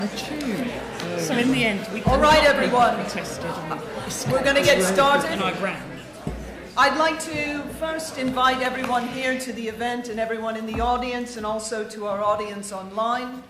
So in the end, we all right, everyone. We're going to get started. And I ran. I'd like to first invite everyone here to the event and everyone in the audience, and also to our audience online.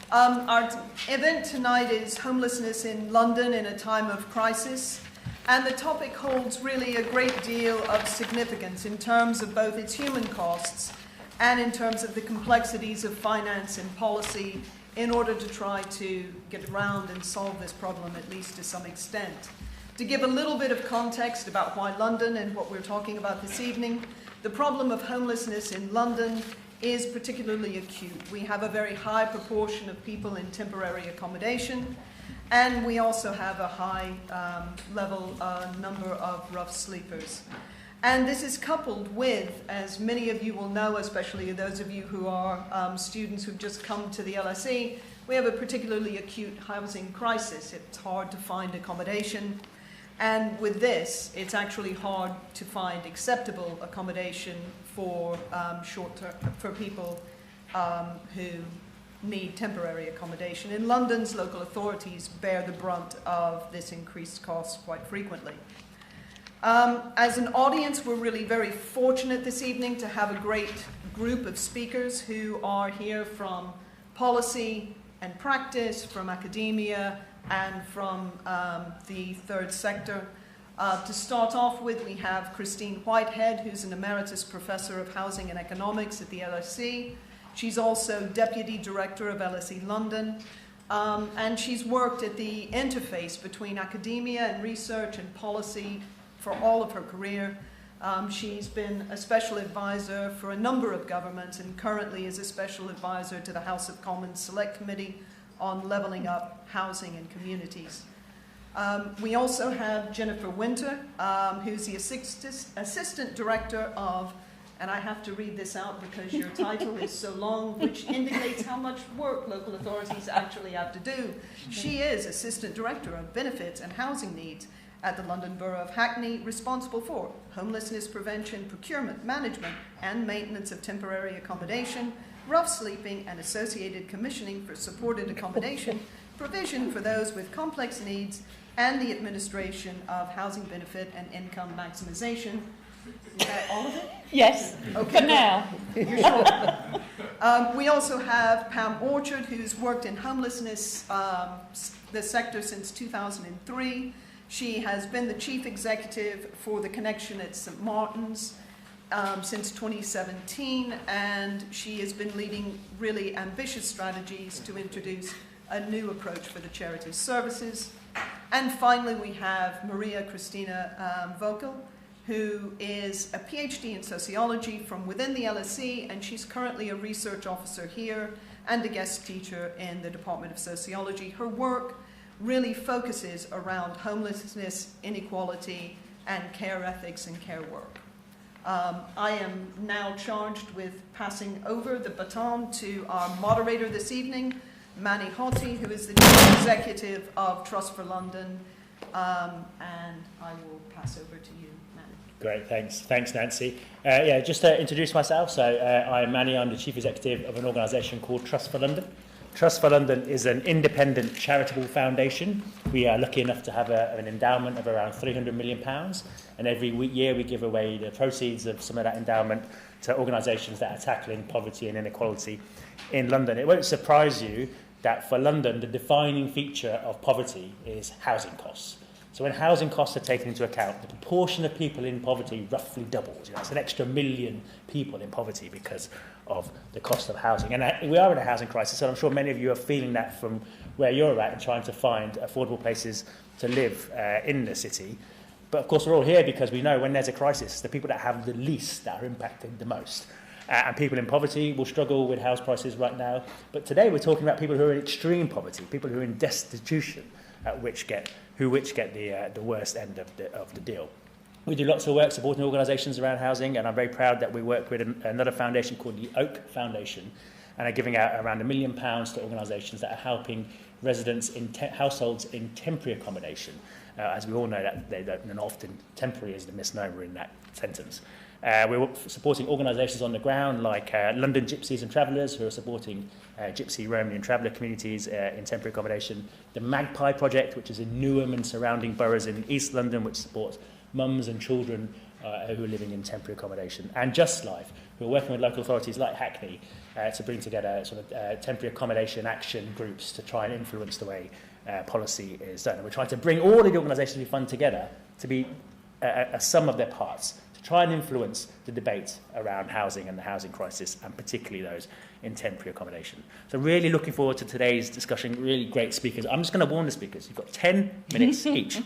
Our event tonight is homelessness in London in a time of crisis, and the topic holds really a great deal of significance in terms of both its human costs and in terms of the complexities of finance and policy in order to try to get around and solve this problem, at least to some extent. To give a little bit of context about why London and what we're talking about this evening, the problem of homelessness in London is particularly acute. We have a very high proportion of people in temporary accommodation, and we also have a high number of rough sleepers. And this is coupled with, as many of you will know, especially those of you who are students who've just come to the LSE, we have a particularly acute housing crisis. It's hard to find accommodation. And with this, it's actually hard to find acceptable accommodation for for people who need temporary accommodation. In London's local authorities bear the brunt of this increased cost quite frequently. As an audience, we're really very fortunate this evening to have a great group of speakers who are here from policy and practice, from academia, and from the third sector. To start off with, we have Christine Whitehead, who's an emeritus professor of housing and economics at the LSE. She's also deputy director of LSE London, and she's worked at the interface between academia and research and policy for all of her career. She's been a special advisor for a number of governments and currently is a special advisor to the House of Commons Select Committee on levelling up housing and communities. We also have Jennifer Wynter, who's the assistant director of, and I have to read this out because your title is so long, which indicates how much work local authorities actually have to do. She is assistant director of benefits and housing needs at the London Borough of Hackney, responsible for homelessness prevention, procurement, management, and maintenance of temporary accommodation, rough sleeping, and associated commissioning for supported accommodation, provision for those with complex needs, and the administration of housing benefit and income maximization. Is that all of it? Yes, okay, for now. You're sure? We also have Pam Orchard, who's worked in homelessness, the sector since 2003. She has been the chief executive for the Connection at St. Martin's since 2017, and she has been leading really ambitious strategies to introduce a new approach for the charity's services. And finally, we have Maria-Christina Vogkli, who is a PhD in sociology from within the LSE, and she's currently a research officer here and a guest teacher in the Department of Sociology. Her work really focuses around homelessness, inequality, and care ethics and care work. I am now charged with passing over the baton to our moderator this evening, Maria-Christina Vogkli, who is the Chief Executive of Trust for London, and I will pass over to you, Manny. Great, thanks. Thanks, Nancy. Just to introduce myself, so I'm Manny, I'm the Chief Executive of an organisation called Trust for London. Trust for London is an independent charitable foundation. We are lucky enough to have an endowment of around £300 million, and every year we give away the proceeds of some of that endowment to organisations that are tackling poverty and inequality in London. It won't surprise you that for London, the defining feature of poverty is housing costs. So when housing costs are taken into account, the proportion of people in poverty roughly doubles. It's an extra 1 million people in poverty because of the cost of housing. And we are in a housing crisis, and I'm sure many of you are feeling that from where you're at and trying to find affordable places to live in the city. But of course, we're all here because we know when there's a crisis, the people that have the least that are impacted the most. And people in poverty will struggle with house prices right now. But today we're talking about people who are in extreme poverty, people who are in destitution, which get the worst end of the deal. We do lots of work supporting organisations around housing, and I'm very proud that we work with another foundation called the Oak Foundation, and are giving out around £1 million to organisations that are helping residents in households in temporary accommodation. As we all know, that often temporary is the misnomer in that sentence. We're supporting organisations on the ground like London Gypsies and Travellers, who are supporting Gypsy, Romany and Traveller communities in temporary accommodation. The Magpie Project, which is in Newham and surrounding boroughs in East London, which supports mums and children who are living in temporary accommodation. And Just Life, who are working with local authorities like Hackney to bring together sort of temporary accommodation action groups to try and influence the way policy is done. And we're trying to bring all of the organisations we fund together to be a sum of their parts, to try and influence the debate around housing and the housing crisis, and particularly those in temporary accommodation. So really looking forward to today's discussion, really great speakers. I'm just going to warn the speakers, you've got 10 minutes each.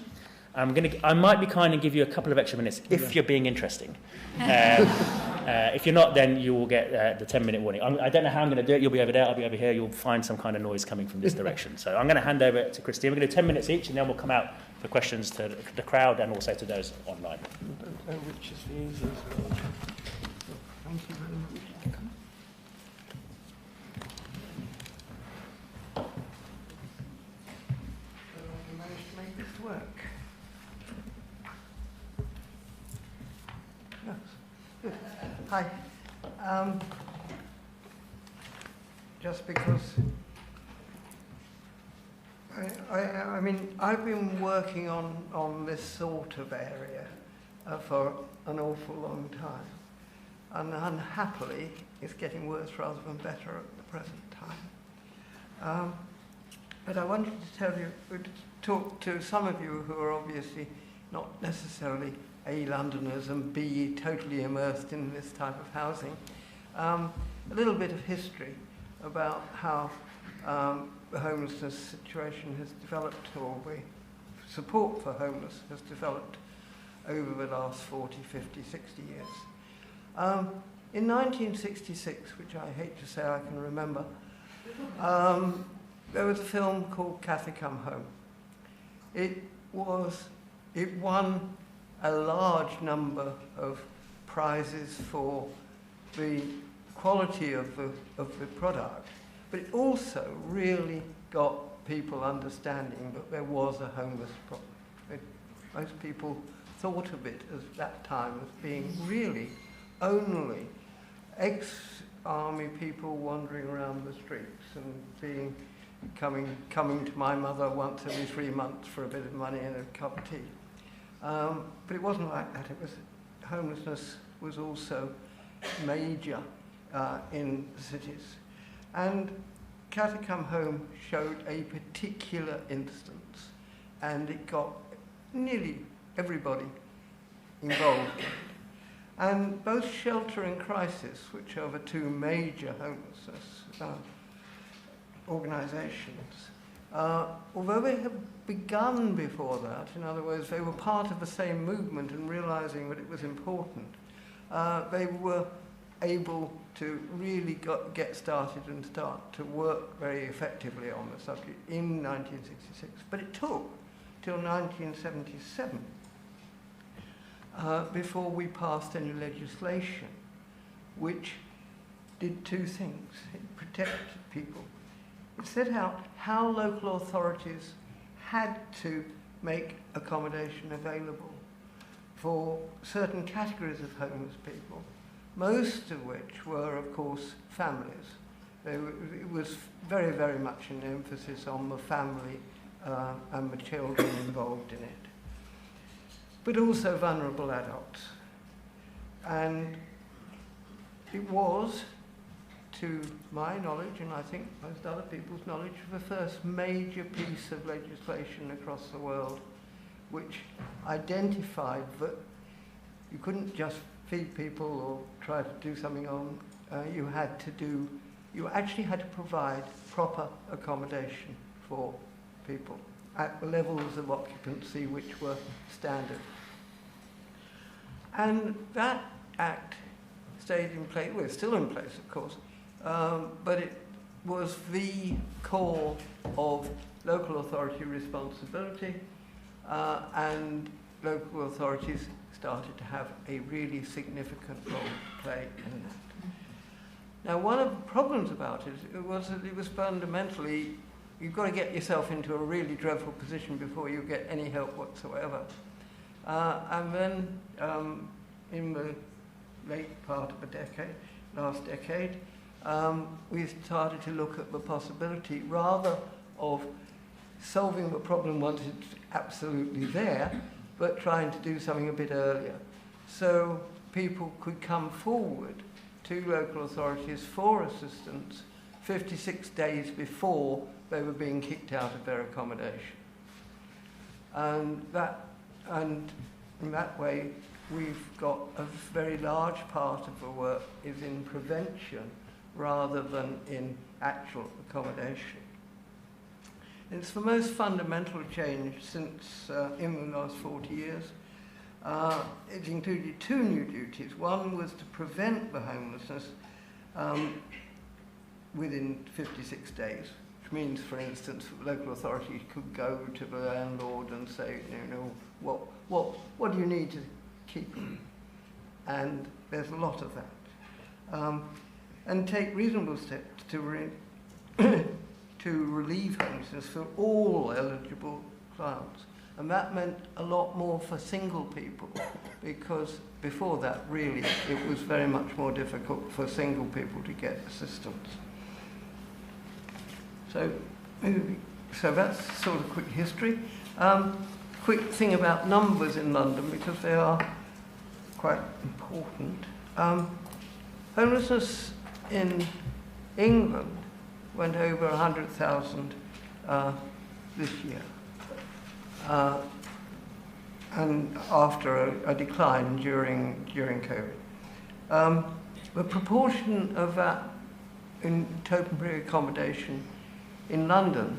I might be kind and give you a couple of extra minutes if you're being interesting. If you're not, then you will get the 10-minute warning. I don't know how I'm going to do it. You'll be over there, I'll be over here. You'll find some kind of noise coming from this direction. So I'm going to hand over to Christine. We're going to do 10 minutes each, and then we'll come out for questions to the crowd and also to those online. Which is the easiest one. Thank you very much. I managed to make this work. Yes. Good. Hi. Just because I mean, I've been working on this sort of area for an awful long time, and unhappily it's getting worse rather than better at the present time. But I wanted to tell you, talk to some of you who are obviously not necessarily A, Londoners, and B, totally immersed in this type of housing, a little bit of history about how the homelessness situation has developed, or the support for homeless has developed over the last 40, 50, 60 years. In 1966, which I hate to say I can remember, there was a film called Cathy Come Home. It won a large number of prizes for the quality of the product, but it also really got people understanding that there was a homeless problem. Most people thought of it at that time as being really only ex-army people wandering around the streets and coming to my mother once every 3 months for a bit of money and a cup of tea. But it wasn't like that. Homelessness was also major in the cities. And Cathy Come Home showed a particular instance, and it got nearly everybody involved in it. And both Shelter and Crisis, which are the two major homelessness organisations, although they have begun before that, in other words, they were part of the same movement and realising that it was important, they were able to really get started and start to work very effectively on the subject in 1966. But it took till 1977 before we passed any legislation which did two things. It protected people. It set out how local authorities had to make accommodation available for certain categories of homeless people, most of which were, of course, families. It was very, very much an emphasis on the family and the children involved in it, but also vulnerable adults. And it was, to my knowledge, and I think most other people's knowledge, the first major piece of legislation across the world which identified that you couldn't just feed people or try to do something on, you actually had to provide proper accommodation for people at the levels of occupancy which were standard. And that act stayed in place, well, it's still in place, of course, but it was the core of local authority responsibility, and local authorities started to have a really significant role to play in that. Now, one of the problems about it was that it was fundamentally, you've got to get yourself into a really dreadful position before you get any help whatsoever. And then in the late part of a decade, last decade, we started to look at the possibility rather of solving the problem once it's absolutely there, but trying to do something a bit earlier. So people could come forward to local authorities for assistance 56 days before they were being kicked out of their accommodation. And in that way, we've got a very large part of the work is in prevention rather than in actual accommodation. It's the most fundamental change since in the last 40 years. It included two new duties. One was to prevent the homelessness within 56 days, which means, for instance, local authorities could go to the landlord and say, you know, what do you need to keep? And there's a lot of that. And take reasonable steps to relieve homelessness for all eligible clients. And that meant a lot more for single people, because before that, really, it was very much more difficult for single people to get assistance. So that's sort of quick history. Quick thing about numbers in London, because they are quite important. Homelessness in England went over 100,000 this year. And after a decline during COVID. The proportion of that in temporary accommodation in London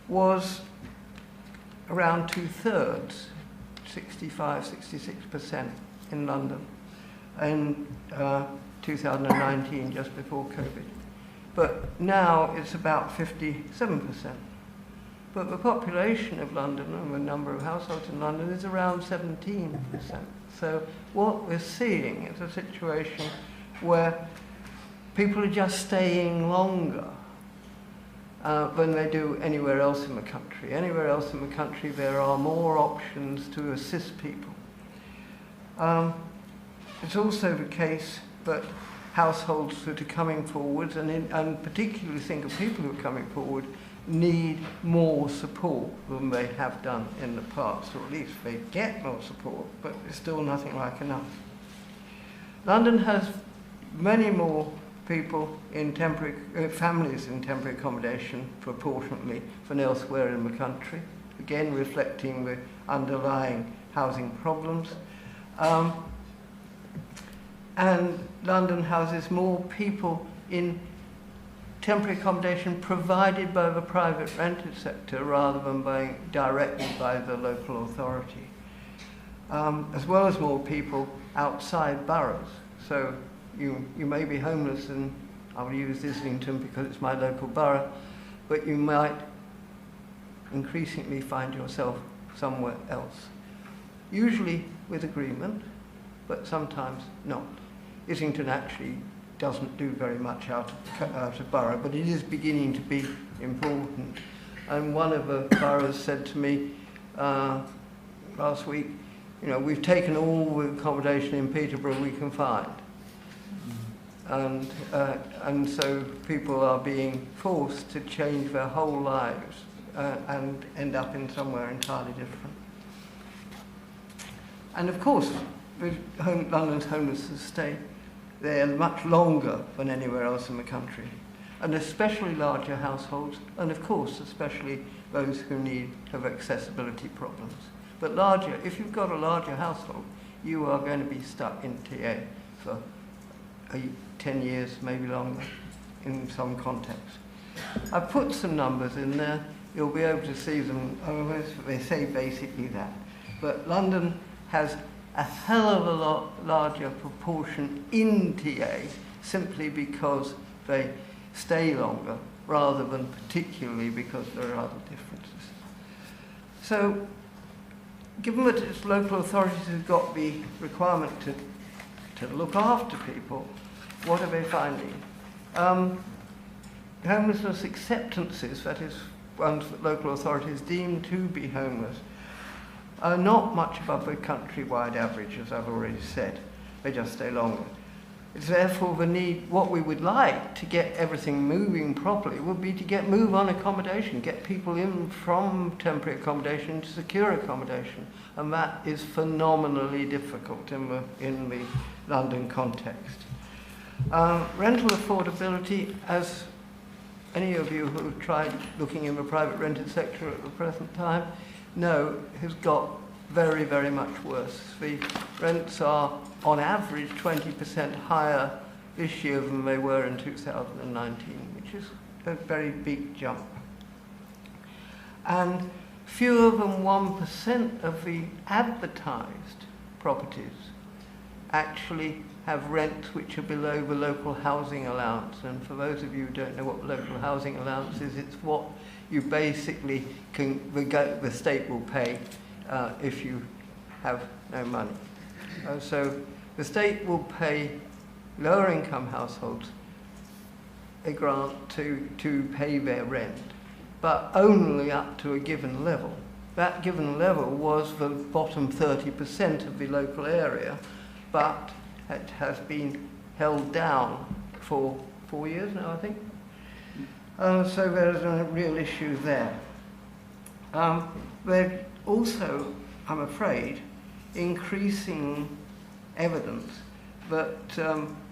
was around 2/3, 65–66% in London in 2019, just before COVID. But now it's about 57%. But the population of London and the number of households in London is around 17%. So what we're seeing is a situation where people are just staying longer than they do anywhere else in the country. Anywhere else in the country there are more options to assist people. It's also the case that households that are coming forward, and particularly single people who are coming forward, need more support than they have done in the past, or at least they get more support, but it's still nothing like enough. London has many more people in temporary, families in temporary accommodation proportionately than elsewhere in the country, again reflecting the underlying housing problems. And London houses more people in temporary accommodation provided by the private rented sector rather than directly by the local authority, as well as more people outside boroughs. So you may be homeless, and I'll use Islington because it's my local borough, but you might increasingly find yourself somewhere else, usually with agreement, but sometimes not. Islington actually doesn't do very much out of borough, but it is beginning to be important. And one of the boroughs said to me last week, you know, we've taken all the accommodation in Peterborough we can find. And so people are being forced to change their whole lives and end up in somewhere entirely different. And of course, London's homelessness stay there much longer than anywhere else in the country, and especially larger households, and of course especially those who have accessibility problems. But larger, if you've got a larger household, you are going to be stuck in TA for 10 years, maybe longer, in some context. I've put some numbers in there. You'll be able to see them. They say basically that. But London has a hell of a lot larger proportion in TA simply because they stay longer rather than particularly because there are other differences. So, given that it's local authorities who've got the requirement to look after people, what are they finding? Homelessness acceptances, that is, ones that local authorities deem to be homeless, are not much above the countrywide average, as I've already said. they just stay longer. It's therefore the need, what we would like to get everything moving properly would be to move on accommodation, get people in from temporary accommodation to secure accommodation. And that is phenomenally difficult in the London context. Rental affordability, as any of you who have tried looking in the private rented sector at the present time know, has got very, very much worse. The rents are, on average, 20% higher this year than they were in 2019, which is a very big jump. And fewer than 1% of the advertised properties actually have rents which are below the local housing allowance. And for those of you who don't know what the local housing allowance is, it's what you basically the state will pay if you have no money. So the state will pay lower income households a grant to pay their rent, but only up to a given level. That given level was the bottom 30% of the local area, but it has been held down for 4 years now, I think. So there's a real issue there. There's also, I'm afraid, increasing evidence that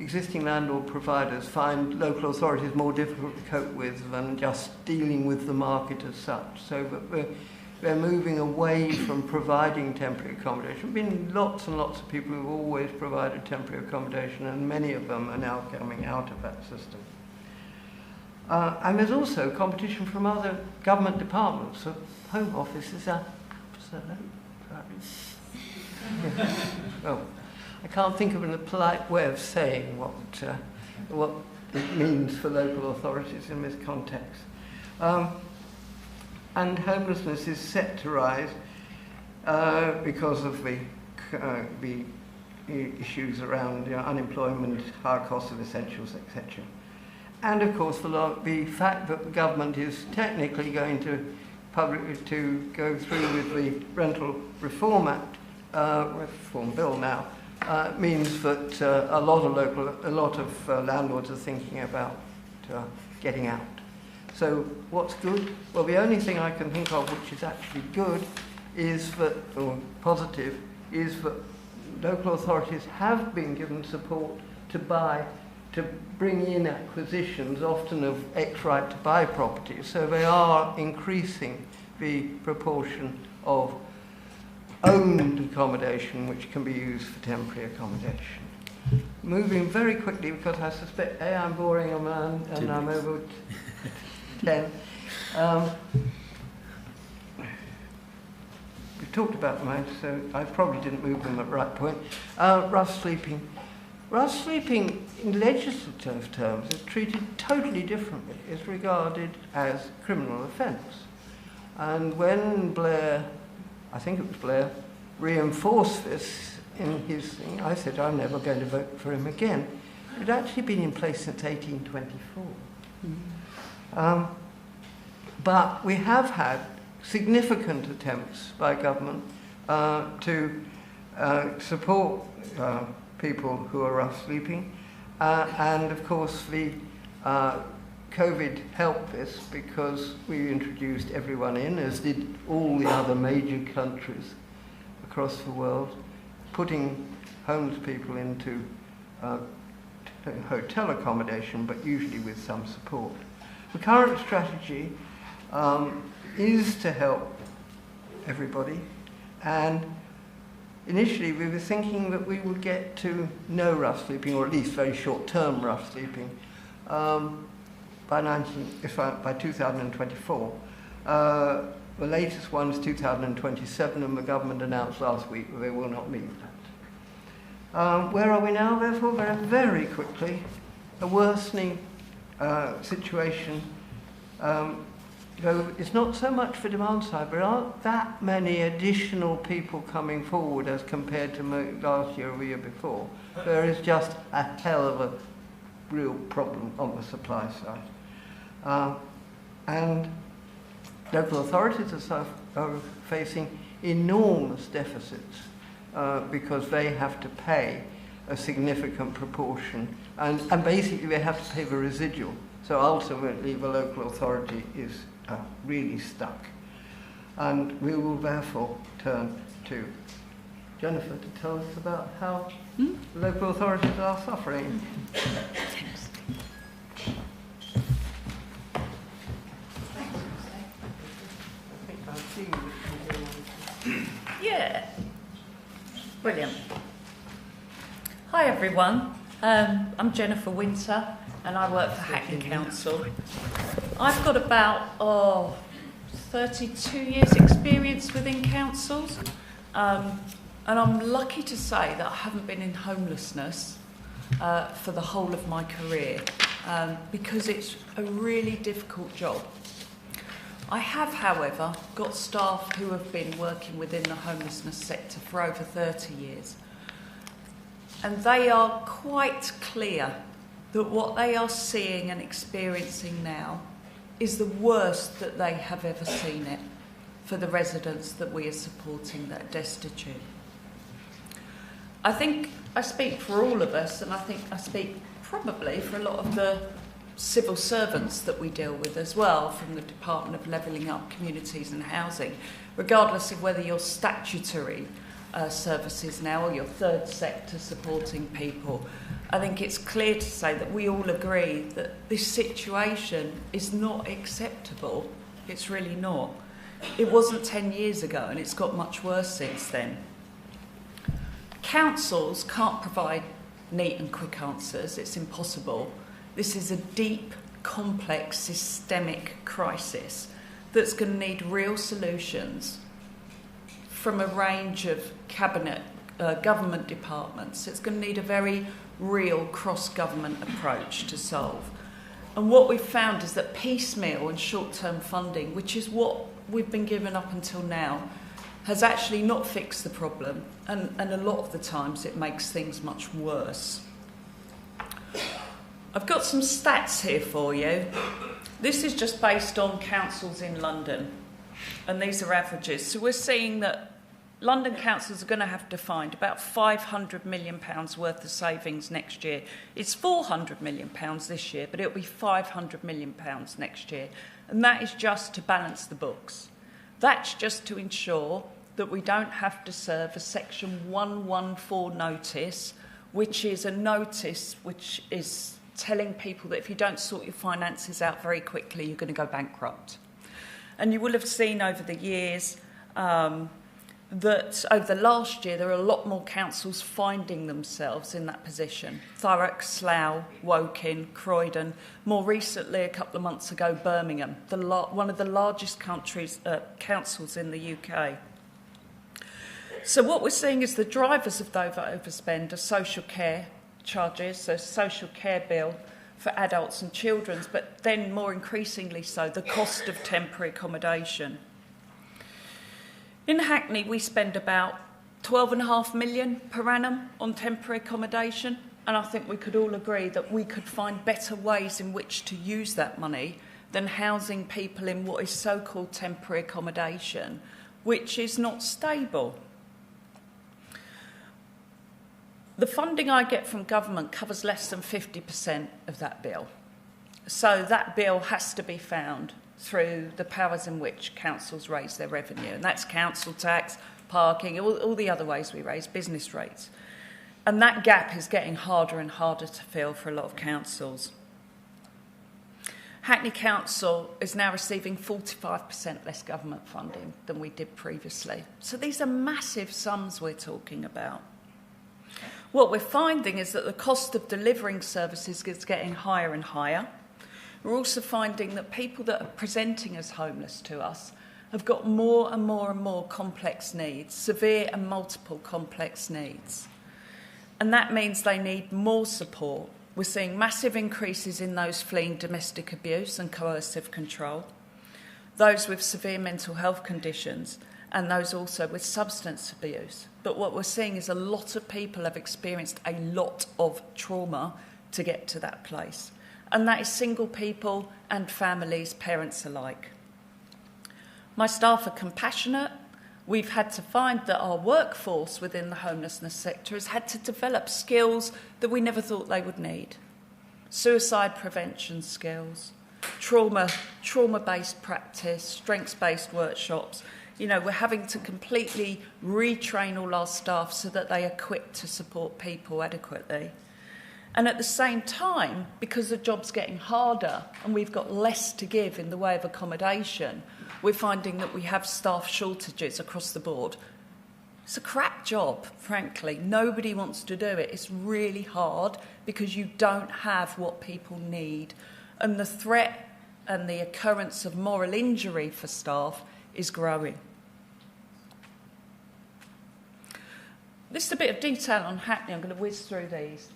existing landlord providers find local authorities more difficult to cope with than just dealing with the market as such. So that they're moving away from providing temporary accommodation. There have been lots and lots of people who've always provided temporary accommodation, and many of them are now coming out of that system. And there's also competition from other government departments. The Home Office is well, I can't think of a polite way of saying what it means for local authorities in this context. And homelessness is set to rise because of the issues around unemployment, higher cost of essentials, etc. And of course the fact that the government is technically going to go through with the Rental Reform Act, Reform Bill now, means that a lot of landlords are thinking about getting out. So what's good? Well, the only thing I can think of which is actually good is that, or positive, is that local authorities have been given support to bring in acquisitions, often of ex-right to buy properties. So they are increasing the proportion of owned accommodation which can be used for temporary accommodation. Moving very quickly, because I suspect I'm boring a man and I'm over 10. We've talked about mine, so I probably didn't move them at the right point. Rough sleeping. Rough sleeping, in legislative terms, is treated totally differently. It's regarded as criminal offence. And when Blair, I think it was Blair, reinforced this in his thing, I said, I'm never going to vote for him again. It had actually been in place since 1824. But we have had significant attempts by government to support people who are rough sleeping. And of course, the COVID helped this because we introduced everyone in, as did all the other major countries across the world, putting homeless people into hotel accommodation, but usually with some support. The current strategy is to help everybody, and initially we were thinking that we would get to no rough sleeping, or at least very short-term rough sleeping, by 2024. The latest one is 2027, and the government announced last week that they will not meet that. Where are we now, therefore? Very quickly, a worsening situation. Though it's not so much for demand side, there aren't that many additional people coming forward as compared to last year or the year before. There is just a hell of a real problem on the supply side. And local authorities are facing enormous deficits because they have to pay a significant proportion, and basically they have to pay the residual. So ultimately the local authority is really stuck. And we will therefore turn to Jennifer to tell us about how local authorities are suffering. Yeah. Brilliant. Hi everyone. I'm Jennifer Wynter and I work for Hackney Council. I've got about 32 years experience within councils, and I'm lucky to say that I haven't been in homelessness for the whole of my career, because it's a really difficult job. I have, however, got staff who have been working within the homelessness sector for over 30 years. And they are quite clear that what they are seeing and experiencing now is the worst that they have ever seen it for the residents that we are supporting that are destitute. I think I speak for all of us, and I think I speak probably for a lot of the civil servants that we deal with as well, from the Department of Levelling Up Communities and Housing, regardless of whether you're statutory services now or your third sector supporting people. I think it's clear to say that we all agree that this situation is not acceptable. It's really not. It wasn't 10 years ago, and it's got much worse since then. Councils can't provide neat and quick answers. It's impossible. This is a deep, complex, systemic crisis that's going to need real solutions from a range of cabinet, government departments. It's going to need a very real cross-government approach to solve. And what we've found is that piecemeal and short-term funding, which is what we've been given up until now, has actually not fixed the problem, and a lot of the times it makes things much worse. I've got some stats here for you. This is just based on councils in London, and these are averages. So we're seeing that London councils are going to have to find about £500 million worth of savings next year. It's £400 million this year, but it'll be £500 million next year. And that is just to balance the books. That's just to ensure that we don't have to serve a Section 114 notice, which is a notice which is telling people that if you don't sort your finances out very quickly, you're going to go bankrupt. And you will have seen over the years that over the last year, there are a lot more councils finding themselves in that position. Thurrock, Slough, Woking, Croydon, more recently, a couple of months ago, Birmingham, one of the largest councils in the UK. So what we're seeing is the drivers of those overspend are social care charges, so social care bill for adults and children, but then more increasingly so, the cost of temporary accommodation. In Hackney, we spend about £12.5 million per annum on temporary accommodation, and I think we could all agree that we could find better ways in which to use that money than housing people in what is so-called temporary accommodation, which is not stable. The funding I get from government covers less than 50% of that bill. So that bill has to be found through the powers in which councils raise their revenue. And that's council tax, parking, all the other ways we raise business rates. And that gap is getting harder and harder to fill for a lot of councils. Hackney Council is now receiving 45% less government funding than we did previously. So these are massive sums we're talking about. What we're finding is that the cost of delivering services is getting higher and higher. We're also finding that people that are presenting as homeless to us have got more and more and more complex needs, severe and multiple complex needs. And that means they need more support. We're seeing massive increases in those fleeing domestic abuse and coercive control, those with severe mental health conditions, and those also with substance abuse. But what we're seeing is a lot of people have experienced a lot of trauma to get to that place. And that is single people and families, parents alike. My staff are compassionate, we've had to find that our workforce within the homelessness sector has had to develop skills that we never thought they would need. Suicide prevention skills, trauma-based practice, strengths-based workshops. You know, we're having to completely retrain all our staff so that they are equipped to support people adequately. And at the same time, because the job's getting harder and we've got less to give in the way of accommodation, we're finding that we have staff shortages across the board. It's a crap job, frankly. Nobody wants to do it. It's really hard because you don't have what people need. And the threat and the occurrence of moral injury for staff is growing. This is a bit of detail on Hackney. I'm going to whiz through these.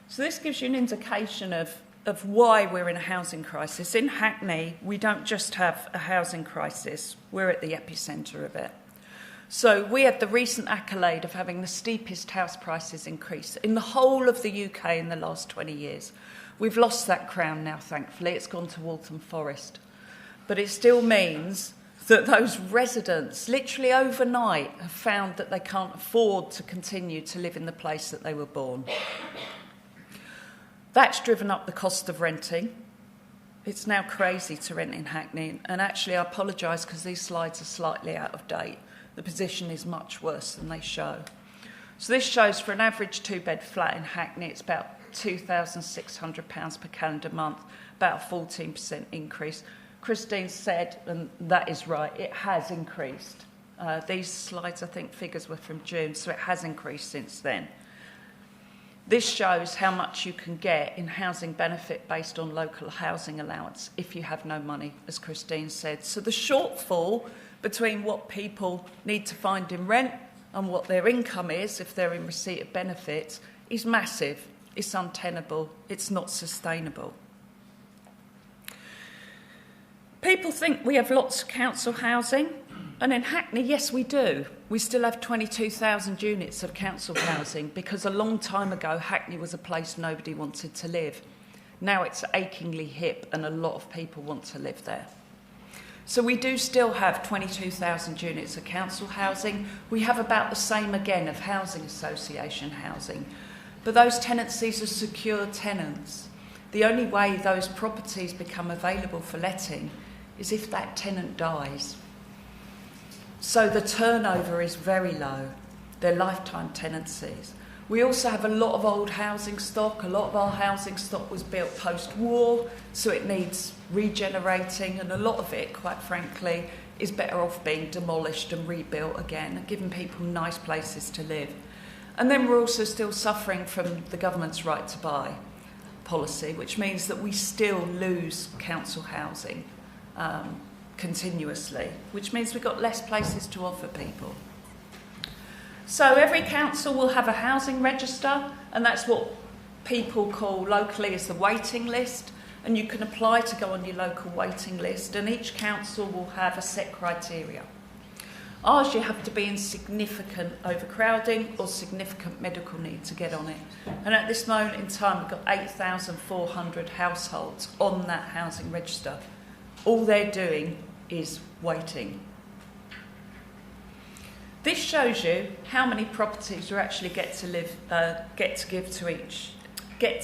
So this gives you an indication of why we're in a housing crisis. In Hackney, we don't just have a housing crisis, we're at the epicentre of it. So we had the recent accolade of having the steepest house prices increase in the whole of the UK in the last 20 years. We've lost that crown now, thankfully. It's gone to Waltham Forest. But it still means that those residents, literally overnight, have found that they can't afford to continue to live in the place that they were born. That's driven up the cost of renting. It's now crazy to rent in Hackney. And actually, I apologise because these slides are slightly out of date. The position is much worse than they show. So this shows for an average two-bed flat in Hackney, it's about £2,600 per calendar month, about a 14% increase. Christine said, and that is right, it has increased. These slides, I think, figures were from June, so it has increased since then. This shows how much you can get in housing benefit based on local housing allowance if you have no money, as Christine said. So the shortfall between what people need to find in rent and what their income is if they're in receipt of benefits is massive. It's untenable. It's not sustainable. People think we have lots of council housing, and in Hackney, yes, we do. We still have 22,000 units of council housing because a long time ago, Hackney was a place nobody wanted to live. Now it's achingly hip and a lot of people want to live there. So we do still have 22,000 units of council housing. We have about the same again of housing association housing. But those tenancies are secure tenants. The only way those properties become available for letting is if that tenant dies. So the turnover is very low. They're lifetime tenancies. We also have a lot of old housing stock. A lot of our housing stock was built post-war, so it needs regenerating, and a lot of it, quite frankly, is better off being demolished and rebuilt again and giving people nice places to live. And then we're also still suffering from the government's right to buy policy, which means that we still lose council housing continuously, which means we've got less places to offer people. So every council will have a housing register, and that's what people call locally as the waiting list, and you can apply to go on your local waiting list, and each council will have a set criteria. Ours, you have to be in significant overcrowding or significant medical need to get on it. And at this moment in time, we've got 8,400 households on that housing register. All they're doing is waiting. This shows you how many properties you actually get to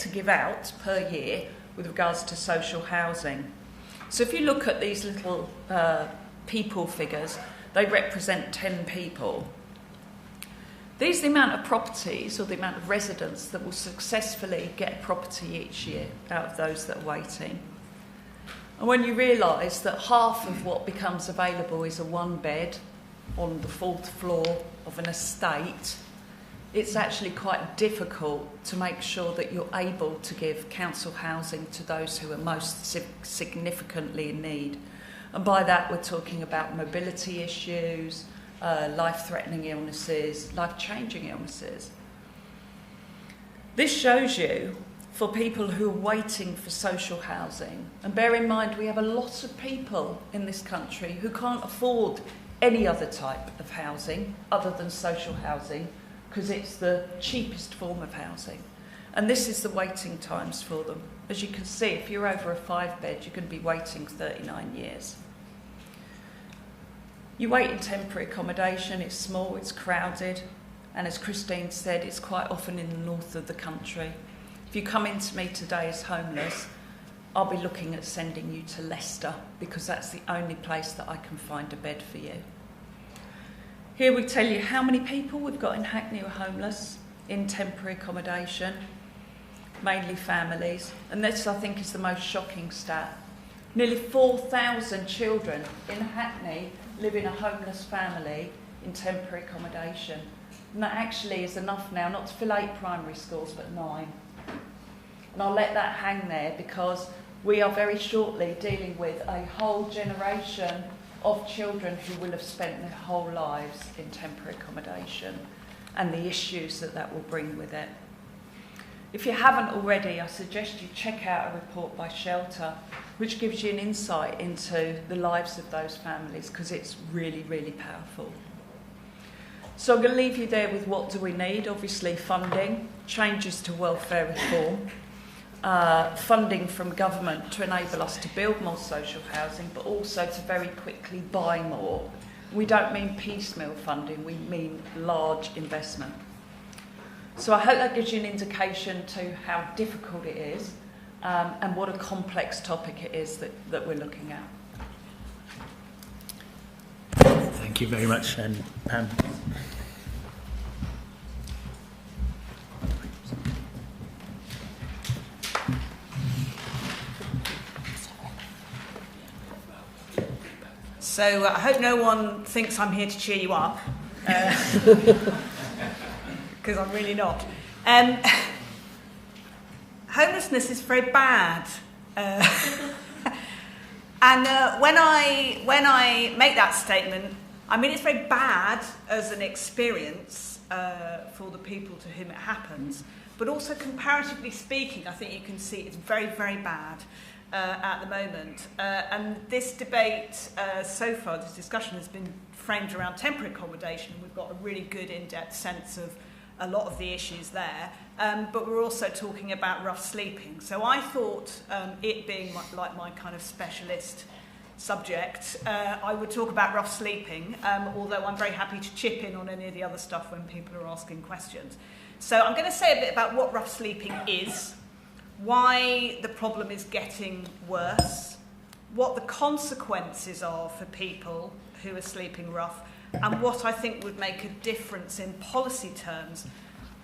give out per year with regards to social housing. So if you look at these little people figures, they represent 10 people. These are the amount of properties or the amount of residents that will successfully get a property each year out of those that are waiting. And when you realise that half of what becomes available is a one bed on the fourth floor of an estate, it's actually quite difficult to make sure that you're able to give council housing to those who are most significantly in need. And by that, we're talking about mobility issues, life-threatening illnesses, life-changing illnesses. This shows you, for people who are waiting for social housing, and bear in mind we have a lot of people in this country who can't afford any other type of housing other than social housing because it's the cheapest form of housing. And this is the waiting times for them. As you can see, if you're over a 5 bed, you're going to be waiting 39 years. You wait in temporary accommodation, it's small, it's crowded, and as Christine said, it's quite often in the north of the country. If you come into me today as homeless, I'll be looking at sending you to Leicester because that's the only place that I can find a bed for you. Here we tell you how many people we've got in Hackney who are homeless in temporary accommodation, mainly families, and this I think is the most shocking stat. Nearly 4,000 children in Hackney live in a homeless family in temporary accommodation, and that actually is enough now not to fill 8 primary schools but 9. And I'll let that hang there because we are very shortly dealing with a whole generation of children who will have spent their whole lives in temporary accommodation and the issues that that will bring with it. If you haven't already, I suggest you check out a report by Shelter which gives you an insight into the lives of those families because it's really, really powerful. So I'm going to leave you there with what do we need? Obviously funding, changes to welfare reform, funding from government to enable us to build more social housing, but also to very quickly buy more. We don't mean piecemeal funding, we mean large investment. So I hope that gives you an indication to how difficult it is and what a complex topic it is that we're looking at. Thank you very much, Pam. So I hope no one thinks I'm here to cheer you up, because I'm really not. Homelessness is very bad, and when I make that statement, I mean it's very bad as an experience for the people to whom it happens, but also comparatively speaking, I think you can see it's very, very bad. At the moment. And this debate so far, this discussion has been framed around temporary accommodation, and we've got a really good in-depth sense of a lot of the issues there, but we're also talking about rough sleeping. So I thought, it being like my kind of specialist subject, I would talk about rough sleeping, although I'm very happy to chip in on any of the other stuff when people are asking questions. So I'm going to say a bit about what rough sleeping is, why the problem is getting worse, what the consequences are for people who are sleeping rough, and what I think would make a difference in policy terms.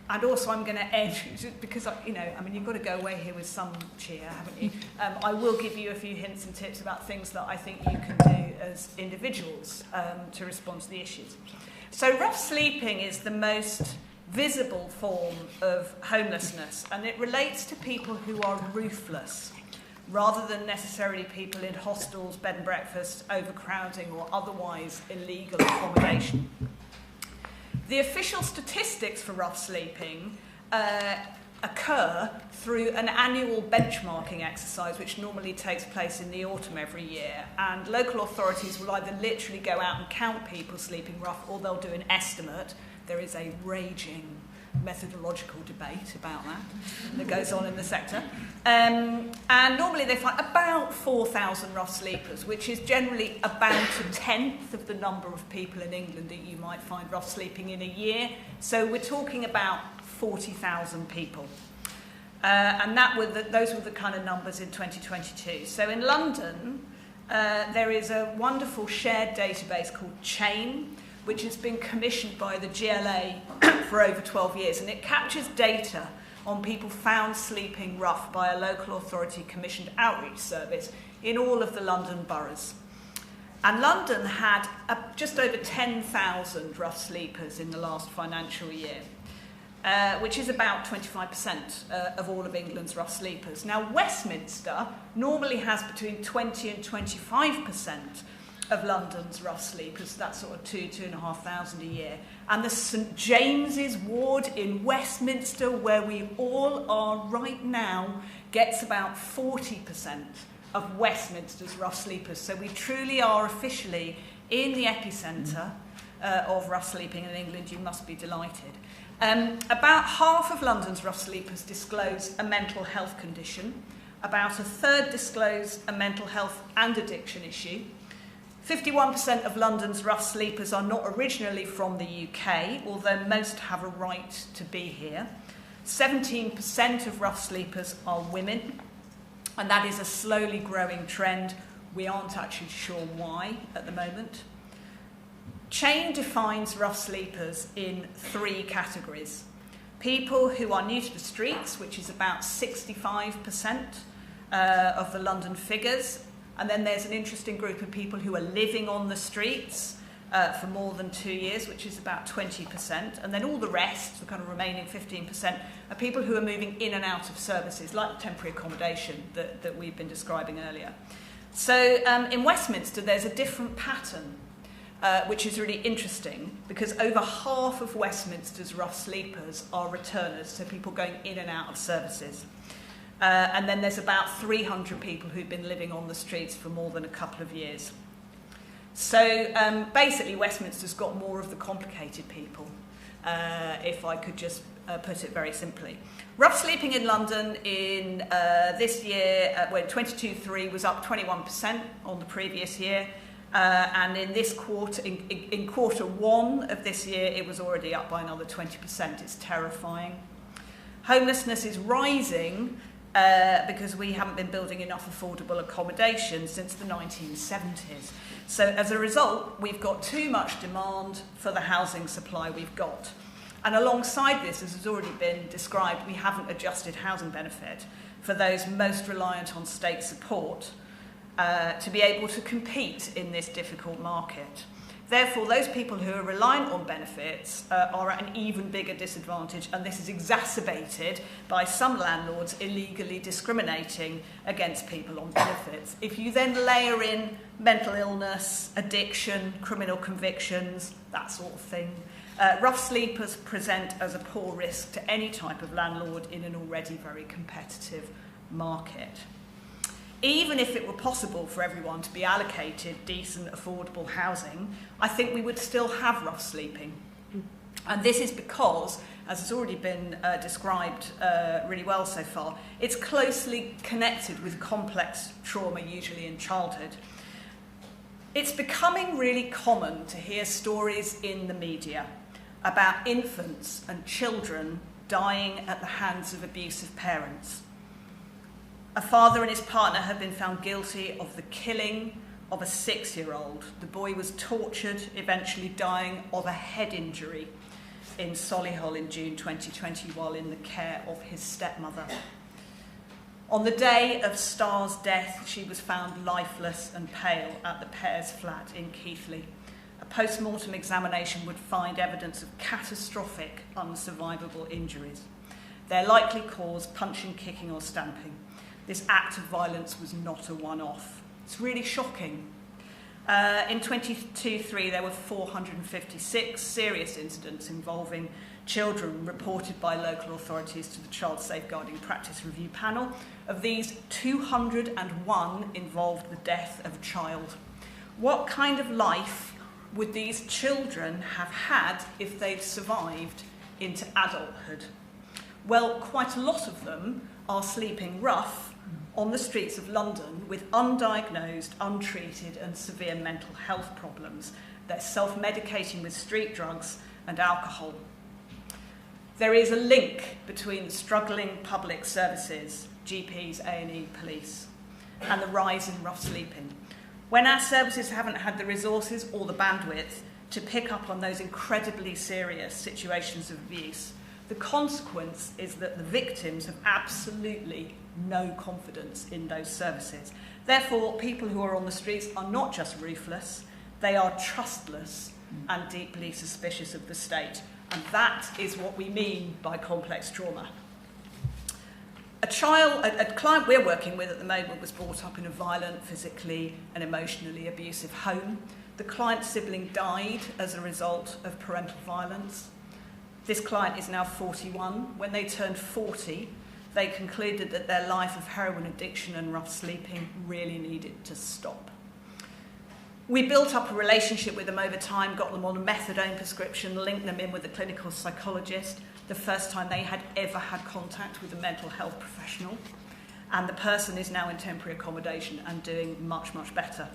And also I'm going to end, because, you've got to go away here with some cheer, haven't you? I will give you a few hints and tips about things that I think you can do as individuals to respond to the issues. So rough sleeping is the most visible form of homelessness, and it relates to people who are roofless rather than necessarily people in hostels, bed and breakfast, overcrowding or otherwise illegal accommodation. The official statistics for rough sleeping occur through an annual benchmarking exercise which normally takes place in the autumn every year, and local authorities will either literally go out and count people sleeping rough or they'll do an estimate. There is a raging methodological debate about that goes on in the sector. And normally they find about 4,000 rough sleepers, which is generally about a tenth of the number of people in England that you might find rough sleeping in a year. So we're talking about 40,000 people. And those were the kind of numbers in 2022. So in London, there is a wonderful shared database called Chain, which has been commissioned by the GLA for over 12 years, and it captures data on people found sleeping rough by a local authority commissioned outreach service in all of the London boroughs. And London had just over 10,000 rough sleepers in the last financial year, which is about 25% of all of England's rough sleepers. Now, Westminster normally has between 20 and 25% of London's rough sleepers, that's sort of 2,500 a year. And the St James's ward in Westminster, where we all are right now, gets about 40% of Westminster's rough sleepers. So we truly are officially in the epicentre of rough sleeping in England. You must be delighted. About half of London's rough sleepers disclose a mental health condition. About a third disclose a mental health and addiction issue. 51% of London's rough sleepers are not originally from the UK, although most have a right to be here. 17% of rough sleepers are women, and that is a slowly growing trend. We aren't actually sure why at the moment. Change defines rough sleepers in 3 categories. People who are new to the streets, which is about 65% of the London figures. And then there's an interesting group of people who are living on the streets for more than 2 years, which is about 20%. And then all the rest, the kind of remaining 15%, are people who are moving in and out of services, like temporary accommodation that we've been describing earlier. So in Westminster, there's a different pattern, which is really interesting, because over half of Westminster's rough sleepers are returners, so people going in and out of services. And then there's about 300 people who've been living on the streets for more than a couple of years. So basically, Westminster's got more of the complicated people, if I could just put it very simply. Rough sleeping in London in this year, when 22/3 was up 21% on the previous year. And in this quarter, in quarter 1 of this year, it was already up by another 20%. It's terrifying. Homelessness is rising because we haven't been building enough affordable accommodation since the 1970s. So as a result, we've got too much demand for the housing supply we've got. And alongside this, as has already been described, we haven't adjusted housing benefit for those most reliant on state support to be able to compete in this difficult market. Therefore, those people who are reliant on benefits are at an even bigger disadvantage, and this is exacerbated by some landlords illegally discriminating against people on benefits. If you then layer in mental illness, addiction, criminal convictions, that sort of thing, rough sleepers present as a poor risk to any type of landlord in an already very competitive market. Even if it were possible for everyone to be allocated decent, affordable housing, I think we would still have rough sleeping. And this is because, as has already been described really well so far, it's closely connected with complex trauma, usually in childhood. It's becoming really common to hear stories in the media about infants and children dying at the hands of abusive parents. A father and his partner have been found guilty of the killing of a 6-year-old. The boy was tortured, eventually dying of a head injury in Solihull in June 2020 while in the care of his stepmother. On the day of Starr's death, she was found lifeless and pale at the pair's flat in Keighley. A post-mortem examination would find evidence of catastrophic, unsurvivable injuries. Their likely cause, punching, kicking or stamping. This act of violence was not a one-off. It's really shocking. In 22/3, there were 456 serious incidents involving children reported by local authorities to the Child Safeguarding Practice Review Panel. Of these, 201 involved the death of a child. What kind of life would these children have had if they'd survived into adulthood? Well, quite a lot of them are sleeping rough on the streets of London with undiagnosed, untreated and severe mental health problems. They're self-medicating with street drugs and alcohol. There is a link between the struggling public services, GPs, A&E, police, and the rise in rough sleeping. When our services haven't had the resources or the bandwidth to pick up on those incredibly serious situations of abuse, the consequence is that the victims have absolutely no confidence in those services. Therefore, people who are on the streets are not just ruthless, they are trustless and deeply suspicious of the state. And that is what we mean by complex trauma. A client we're working with at the moment was brought up in a violent, physically and emotionally abusive home. The client's sibling died as a result of parental violence. This client is now 41. When they turned 40, they concluded that their life of heroin addiction and rough sleeping really needed to stop. We built up a relationship with them over time, got them on a methadone prescription, linked them in with a clinical psychologist, the first time they had ever had contact with a mental health professional. And the person is now in temporary accommodation and doing much, much better.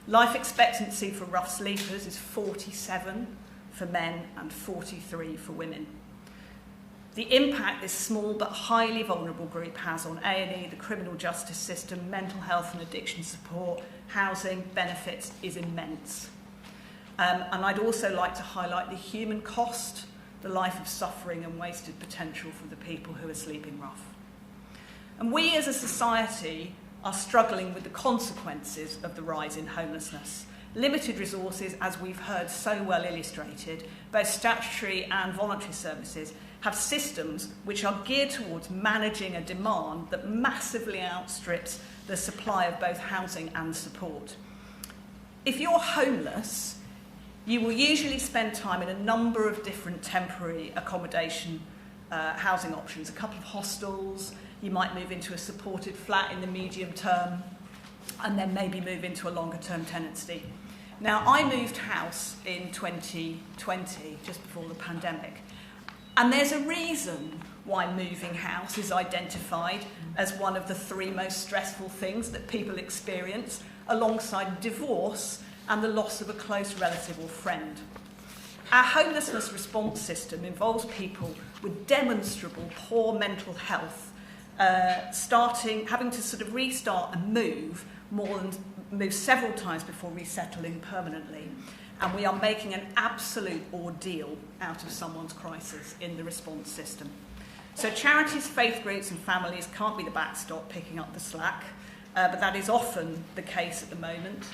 Life expectancy for rough sleepers is 47 for men and 43 for women. The impact this small but highly vulnerable group has on A&E, the criminal justice system, mental health and addiction support, housing, benefits is immense. And I'd also like to highlight the human cost, the life of suffering and wasted potential for the people who are sleeping rough. And we as a society are struggling with the consequences of the rise in homelessness. Limited resources, as we've heard so well illustrated, both statutory and voluntary services, have systems which are geared towards managing a demand that massively outstrips the supply of both housing and support. If you're homeless, you will usually spend time in a number of different temporary accommodation housing options, a couple of hostels, you might move into a supported flat in the medium term, and then maybe move into a longer term tenancy. Now, I moved house in 2020, just before the pandemic, and there's a reason why moving house is identified as one of the 3 most stressful things that people experience, alongside divorce and the loss of a close relative or friend. Our homelessness response system involves people with demonstrable poor mental health, having to sort of restart and move several times before resettling permanently. And we are making an absolute ordeal out of someone's crisis in the response system. So charities, faith groups and families can't be the backstop picking up the slack, but that is often the case at the moment.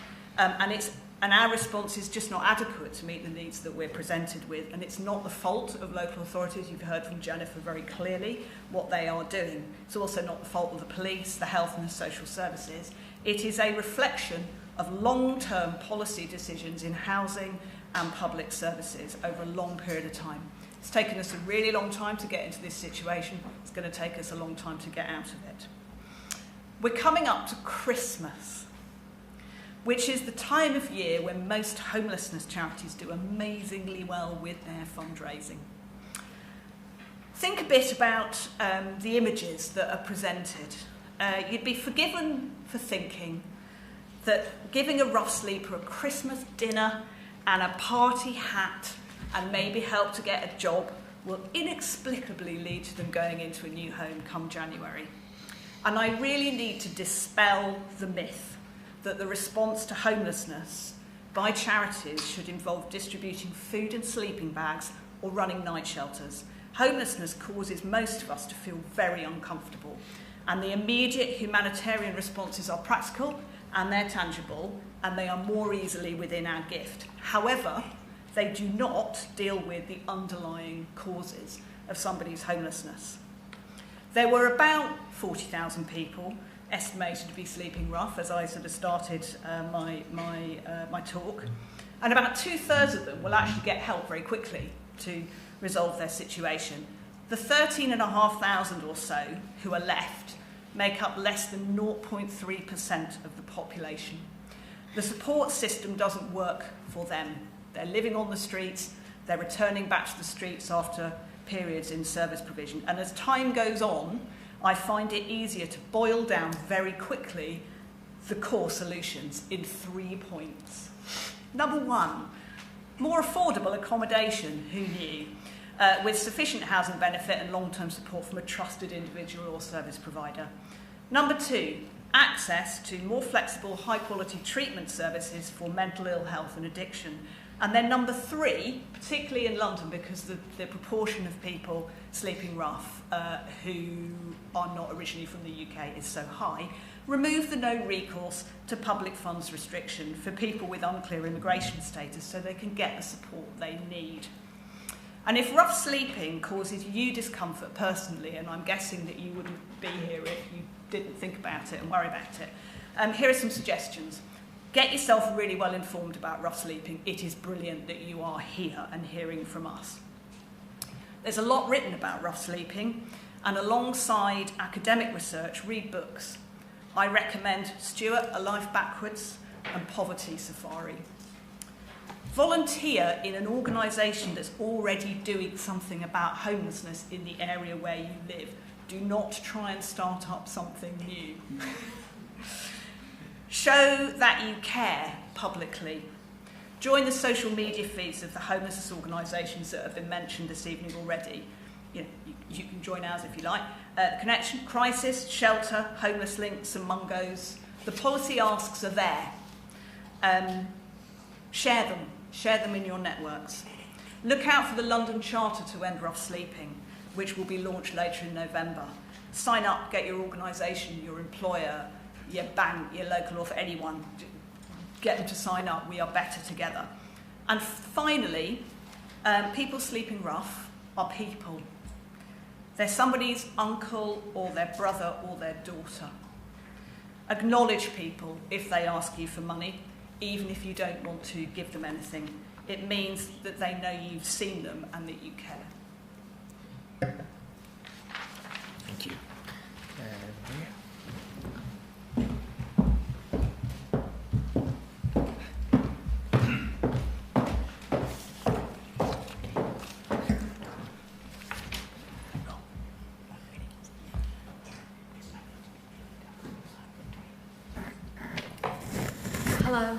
And our response is just not adequate to meet the needs that we're presented with. And it's not the fault of local authorities. You've heard from Jennifer very clearly what they are doing. It's also not the fault of the police, the health and the social services. It is a reflection of long-term policy decisions in housing and public services over a long period of time. It's taken us a really long time to get into this situation. It's going to take us a long time to get out of it. We're coming up to Christmas, which is the time of year when most homelessness charities do amazingly well with their fundraising. Think a bit about the images that are presented. You'd be forgiven for thinking that giving a rough sleeper a Christmas dinner and a party hat and maybe help to get a job will inexplicably lead to them going into a new home come January. And I really need to dispel the myth that the response to homelessness by charities should involve distributing food and sleeping bags or running night shelters. Homelessness causes most of us to feel very uncomfortable, and the immediate humanitarian responses are practical and they're tangible, and they are more easily within our gift. However, they do not deal with the underlying causes of somebody's homelessness. There were about 40,000 people estimated to be sleeping rough as I sort of started my talk, and about 2/3 of them will actually get help very quickly to resolve their situation. The 13,500 or so who are left make up less than 0.3% of the population. The support system doesn't work for them. They're living on the streets, they're returning back to the streets after periods in service provision, and as time goes on, I find it easier to boil down very quickly the core solutions in 3 points. Number 1, more affordable accommodation, who knew, with sufficient housing benefit and long-term support from a trusted individual or service provider. Number 2, access to more flexible, high-quality treatment services for mental ill health and addiction. And then number 3, particularly in London, because the proportion of people sleeping rough who are not originally from the UK is so high, remove the no recourse to public funds restriction for people with unclear immigration status so they can get the support they need. And if rough sleeping causes you discomfort personally, and I'm guessing that you wouldn't be here if you didn't think about it and worry about it, here are some suggestions. Get yourself really well informed about rough sleeping. It is brilliant that you are here and hearing from us. There's a lot written about rough sleeping, and alongside academic research, read books. I recommend Stuart, A Life Backwards, and Poverty Safari. Volunteer in an organisation that's already doing something about homelessness in the area where you live. Do not try and start up something new. Show that you care. publicly. Join the social media feeds of the homelessness organisations that have been mentioned this evening already. You can join ours if you like. Connection, Crisis, Shelter, Homeless Links and Mungos. The policy asks are there. Share them in your networks. Look out for the London Charter to End Rough Sleeping, which will be launched later in November. Sign up, get your organisation, your employer, your bank, your local authority, anyone, get them to sign up. We are better together. And finally, people sleeping rough are people. They're somebody's uncle or their brother or their daughter. Acknowledge people if they ask you for money, even if you don't want to give them anything. It means that they know you've seen them and that you care. Thank you. Hello.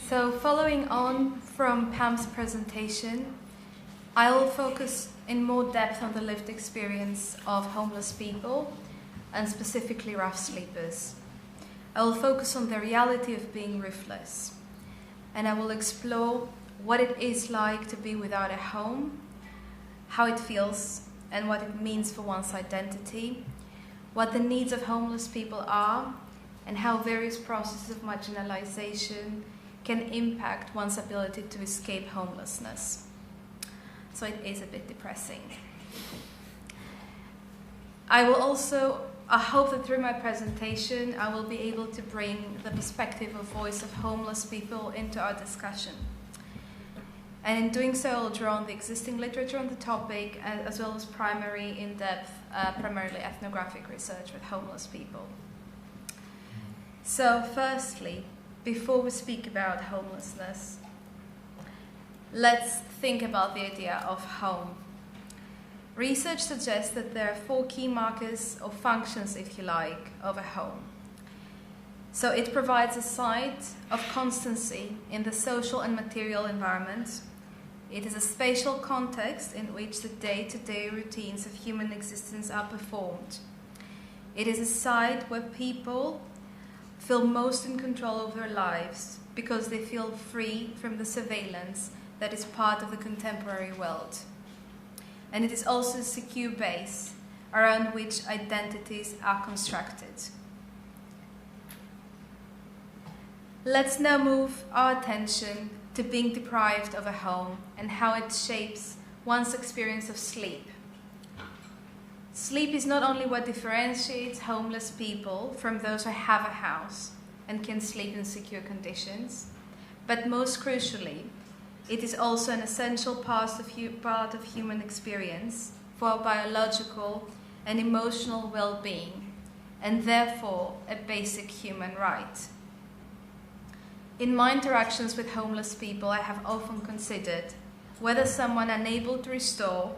So following on from Pam's presentation, I will focus in more depth on the lived experience of homeless people and specifically rough sleepers. I will focus on the reality of being roofless, and I will explore what it is like to be without a home, how it feels and what it means for one's identity, what the needs of homeless people are, and how various processes of marginalization can impact one's ability to escape homelessness. So it is a bit depressing. I hope that through my presentation, I will be able to bring the perspective or voice of homeless people into our discussion. And in doing so, I'll draw on the existing literature on the topic, as well as primary, in-depth, primarily ethnographic research with homeless people. So firstly, before we speak about homelessness, let's think about the idea of home. Research suggests that there are 4 key markers or functions, if you like, of a home. So it provides a site of constancy in the social and material environment. It is a spatial context in which the day-to-day routines of human existence are performed. It is a site where people feel most in control of their lives because they feel free from the surveillance that is part of the contemporary world. And it is also a secure base around which identities are constructed. Let's now move our attention to being deprived of a home and how it shapes one's experience of sleep. Sleep is not only what differentiates homeless people from those who have a house and can sleep in secure conditions, but most crucially, it is also an essential part of human experience for our biological and emotional well-being, and therefore a basic human right. In my interactions with homeless people, I have often considered whether someone unable to restore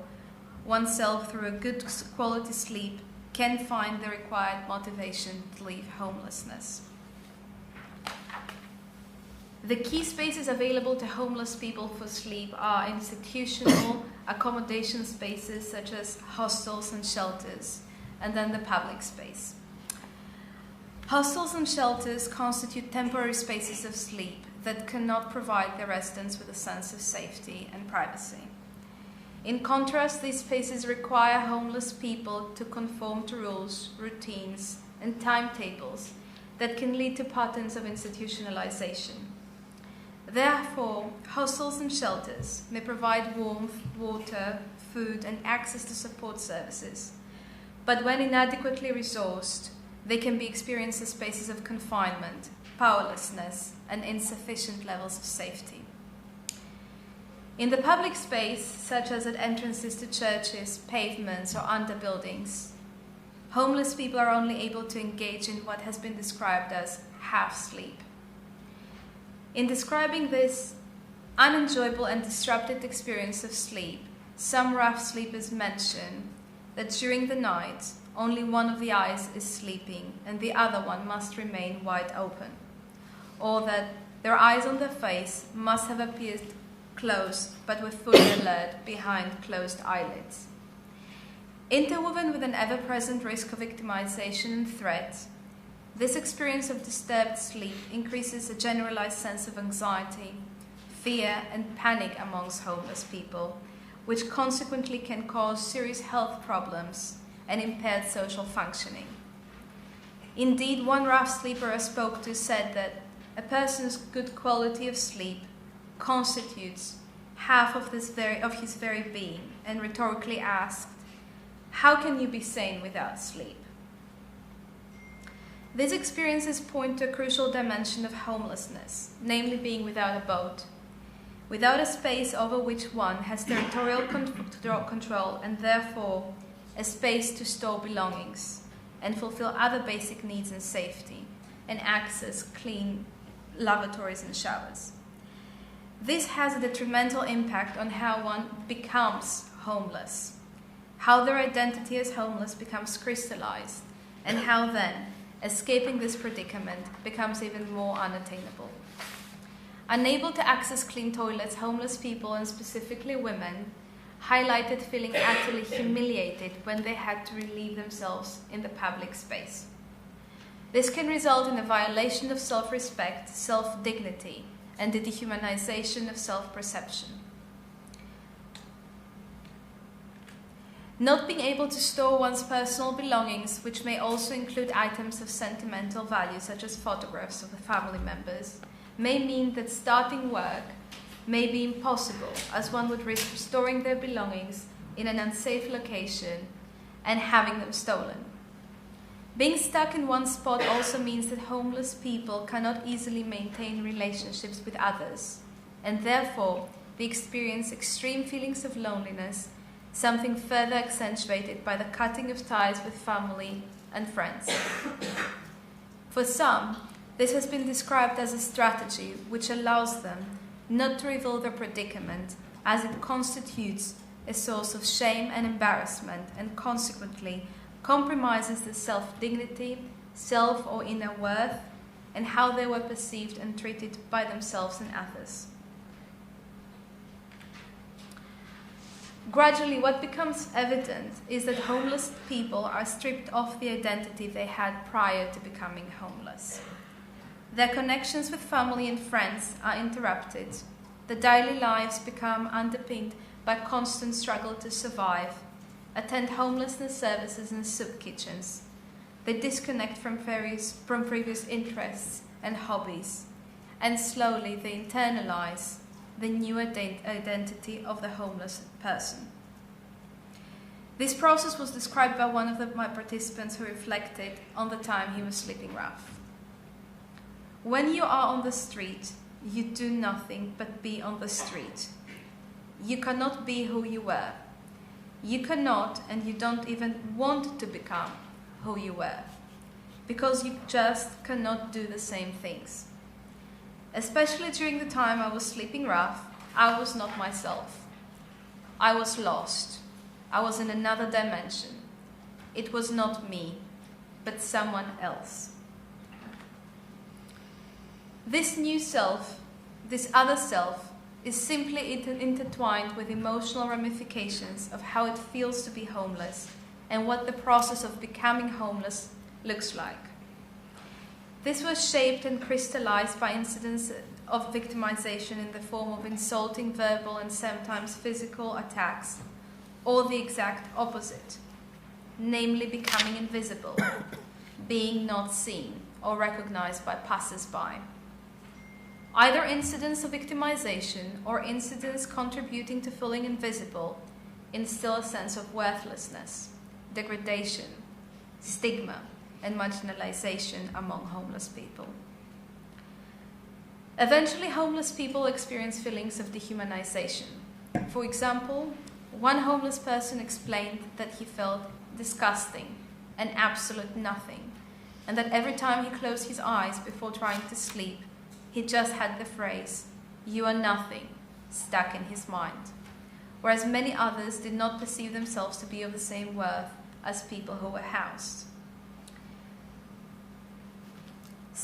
oneself through a good quality sleep can find the required motivation to leave homelessness. The key spaces available to homeless people for sleep are institutional accommodation spaces such as hostels and shelters, and then the public space. Hostels and shelters constitute temporary spaces of sleep that cannot provide the residents with a sense of safety and privacy. In contrast, these spaces require homeless people to conform to rules, routines, and timetables that can lead to patterns of institutionalization. Therefore, hostels and shelters may provide warmth, water, food, and access to support services, but when inadequately resourced, they can be experienced as spaces of confinement, powerlessness, and insufficient levels of safety. In the public space, such as at entrances to churches, pavements, or under buildings, homeless people are only able to engage in what has been described as half-sleep. In describing this unenjoyable and disrupted experience of sleep, some rough sleepers mention that during the night, only one of the eyes is sleeping and the other one must remain wide open. or that their eyes on their face must have appeared closed but were fully alert behind closed eyelids. Interwoven with an ever-present risk of victimization and threat, this experience of disturbed sleep increases a generalized sense of anxiety, fear, and panic amongst homeless people, which consequently can cause serious health problems and impaired social functioning. Indeed, one rough sleeper I spoke to said that a person's good quality of sleep constitutes half of his very being, and rhetorically asked, "How can you be sane without sleep?" These experiences point to a crucial dimension of homelessness, namely being without a boat, without a space over which one has territorial control and therefore a space to store belongings and fulfill other basic needs and safety, and access clean lavatories and showers. This has a detrimental impact on how one becomes homeless, how their identity as homeless becomes crystallized, and how then escaping this predicament becomes even more unattainable. Unable to access clean toilets, homeless people, and specifically women, highlighted feeling utterly humiliated when they had to relieve themselves in the public space. This can result in a violation of self-respect, self-dignity, and the dehumanization of self-perception. Not being able to store one's personal belongings, which may also include items of sentimental value, such as photographs of the family members, may mean that starting work may be impossible, as one would risk storing their belongings in an unsafe location and having them stolen. Being stuck in one spot also means that homeless people cannot easily maintain relationships with others, and therefore they experience extreme feelings of loneliness, something further accentuated by the cutting of ties with family and friends. For some, this has been described as a strategy which allows them not to reveal their predicament, as it constitutes a source of shame and embarrassment, and consequently compromises the self-dignity, self or inner worth, and how they were perceived and treated by themselves and others. Gradually, what becomes evident is that homeless people are stripped of the identity they had prior to becoming homeless. Their connections with family and friends are interrupted. The daily lives become underpinned by constant struggle to survive, attend homelessness services and soup kitchens. They disconnect from previous interests and hobbies, and slowly they internalize the new identity of the homeless person. This process was described by one of my participants who reflected on the time he was sleeping rough. When you are on the street, you do nothing but be on the street. You cannot be who you were. You cannot, and you don't even want to become who you were, because you just cannot do the same things. Especially during the time I was sleeping rough, I was not myself. I was lost. I was in another dimension. It was not me, but someone else. This new self, this other self, is simply intertwined with emotional ramifications of how it feels to be homeless and what the process of becoming homeless looks like. This was shaped and crystallized by incidents of victimization in the form of insulting verbal and sometimes physical attacks, or the exact opposite, namely becoming invisible, being not seen or recognized by passers-by. Either incidents of victimization or incidents contributing to feeling invisible instill a sense of worthlessness, degradation, stigma, and marginalization among homeless people. Eventually, homeless people experience feelings of dehumanization. For example, one homeless person explained that he felt disgusting and absolute nothing, and that every time he closed his eyes before trying to sleep, he just had the phrase, "You are nothing," stuck in his mind, whereas many others did not perceive themselves to be of the same worth as people who were housed.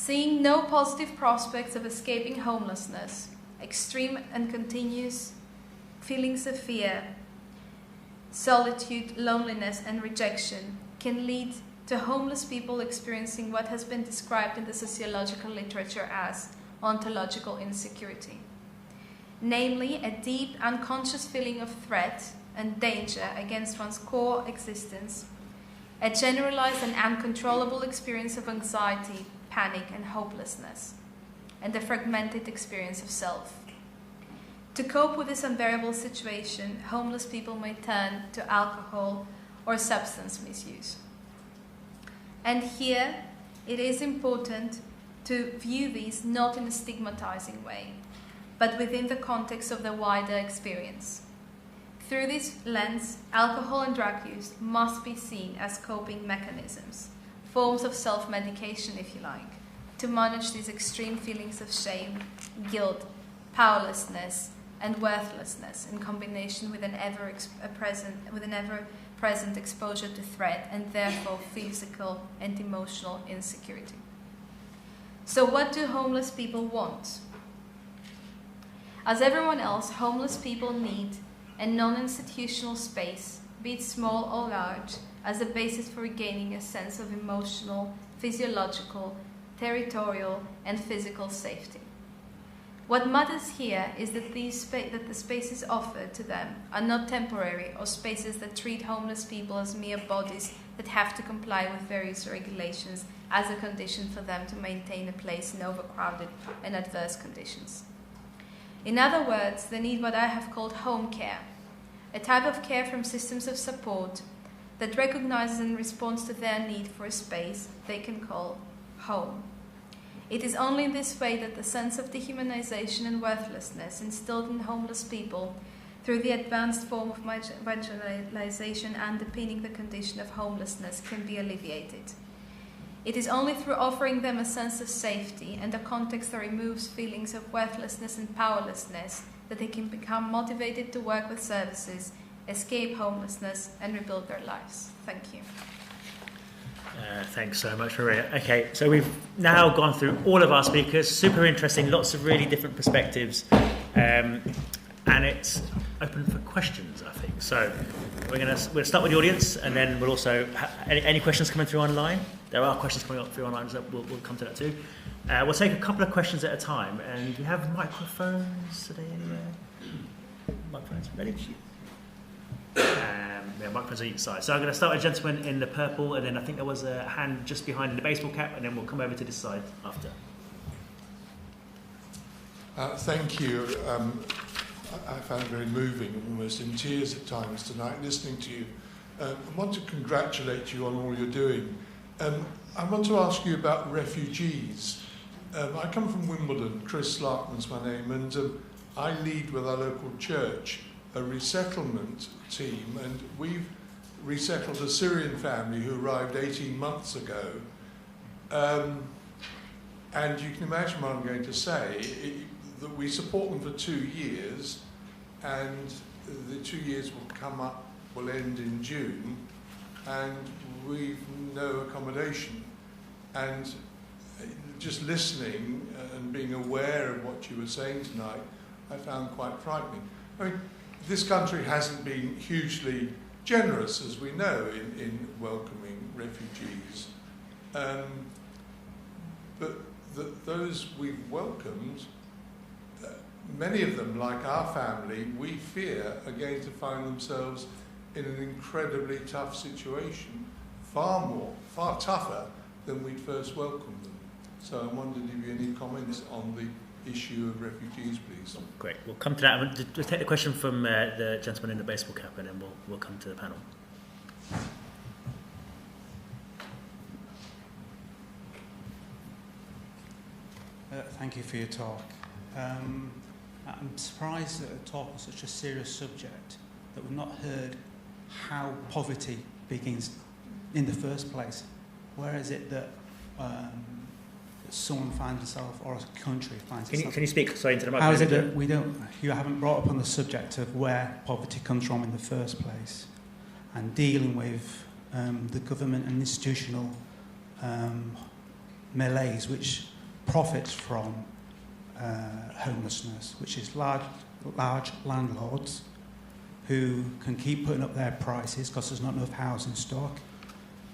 Seeing no positive prospects of escaping homelessness, extreme and continuous feelings of fear, solitude, loneliness, and rejection can lead to homeless people experiencing what has been described in the sociological literature as ontological insecurity. Namely, a deep unconscious feeling of threat and danger against one's core existence, a generalized and uncontrollable experience of anxiety, panic, and hopelessness, and a fragmented experience of self. To cope with this unbearable situation, homeless people may turn to alcohol or substance misuse. And here, it is important to view these not in a stigmatizing way, but within the context of the wider experience. Through this lens, alcohol and drug use must be seen as coping mechanisms, forms of self-medication, if you like, to manage these extreme feelings of shame, guilt, powerlessness, and worthlessness in combination with an ever-present exposure to threat and therefore physical and emotional insecurity. So what do homeless people want? As everyone else, homeless people need a non-institutional space, be it small or large, as a basis for regaining a sense of emotional, physiological, territorial, and physical safety. What matters here is that the spaces offered to them are not temporary or spaces that treat homeless people as mere bodies that have to comply with various regulations as a condition for them to maintain a place in overcrowded and adverse conditions. In other words, they need what I have called home care, a type of care from systems of support that recognizes and responds to their need for a space they can call home. It is only in this way that the sense of dehumanization and worthlessness instilled in homeless people through the advanced form of marginalization underpinning the condition of homelessness can be alleviated. It is only through offering them a sense of safety and a context that removes feelings of worthlessness and powerlessness that they can become motivated to work with services, escape homelessness, and rebuild their lives. Thank you. Thanks so much, Maria. Okay, so we've now gone through all of our speakers. Super interesting, lots of really different perspectives. And it's open for questions, I think. So we'll start with the audience, and then we'll also any questions coming through online. There are questions coming through online, so we'll come to that too. We'll take a couple of questions at a time, and we have microphones today anywhere. Microphones ready? Microphones on each side. So I'm going to start with a gentleman in the purple, and then I think there was a hand just behind in the baseball cap, and then we'll come over to this side after. Thank you. I found it very moving, almost in tears at times tonight, listening to you. I want to congratulate you on all you're doing. I want to ask you about refugees. I come from Wimbledon, Chris Larkman's my name, and I lead with our local church a resettlement team, and we've resettled a Syrian family who arrived 18 months ago. And you can imagine what I'm going to say, that we support them for 2 years, and the 2 years will end in June, and we've no accommodation. And just listening and being aware of what you were saying tonight, I found quite frightening. I mean, this country hasn't been hugely generous, as we know, in welcoming refugees. But those we've welcomed, many of them, like our family, we fear are going to find themselves in an incredibly tough situation, far tougher than we'd first welcomed them. So I wondered if you had any comments on the issue of refugees, please. Great, we'll come to that. We'll take the question from the gentleman in the baseball cap, and then we'll come to the panel. Thank you for your talk. I'm surprised that a talk on such a serious subject that we've not heard how poverty begins in the first place. Where is it that someone finds himself, or a country finds itself? Can you speak into the microphone? How is it that you haven't brought up on the subject of where poverty comes from in the first place, and dealing with the government and institutional malaise which profits from homelessness, which is large landlords who can keep putting up their prices because there's not enough housing stock.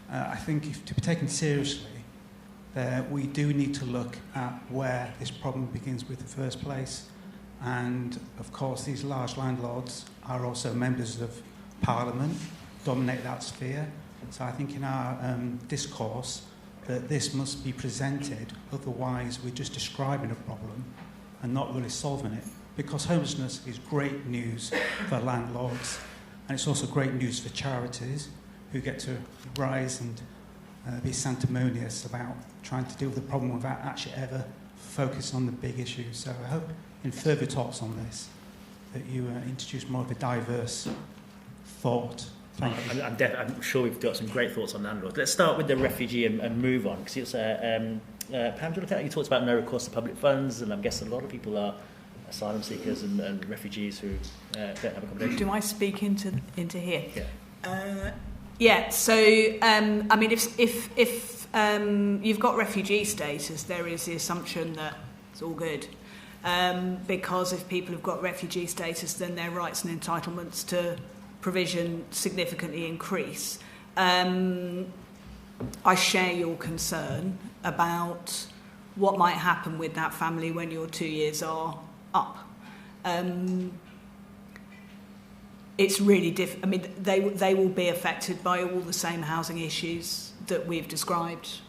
I think to be taken seriously, we do need to look at where this problem begins with in the first place. And of course, these large landlords are also members of Parliament, dominate that sphere. So I think in our discourse that this must be presented, otherwise we're just describing a problem and not really solving it. Because homelessness is great news for landlords, and it's also great news for charities who get to rise and be sanctimonious about trying to deal with the problem without actually ever focus on the big issues. So I hope in further talks on this that you introduce more of a diverse thought. Thank you. I'm sure we've got some great thoughts on landlords. Let's start with the refugee and move on, because it's Pam, do you want to tell? You talked about no recourse to public funds, and I'm guessing a lot of people are asylum seekers and refugees who don't have accommodation. Do I speak into here? Yeah. So I mean, if you've got refugee status, there is the assumption that it's all good, because if people have got refugee status, then their rights and entitlements to provision significantly increase. I share your concern about what might happen with that family when your 2 years are up. It's really I mean, they will be affected by all the same housing issues that we've described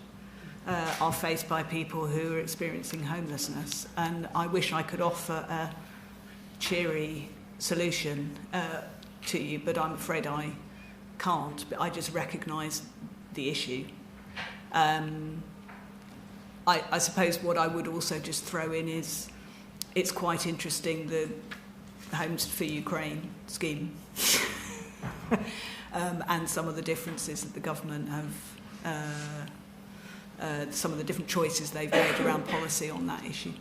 are faced by people who are experiencing homelessness. And I wish I could offer a cheery solution to you, but I'm afraid I can't. But I just recognise the issue. I suppose what I would also just throw in is it's quite interesting, the Homes for Ukraine scheme and some of the differences that the government have, some of the different choices they've made around policy on that issue.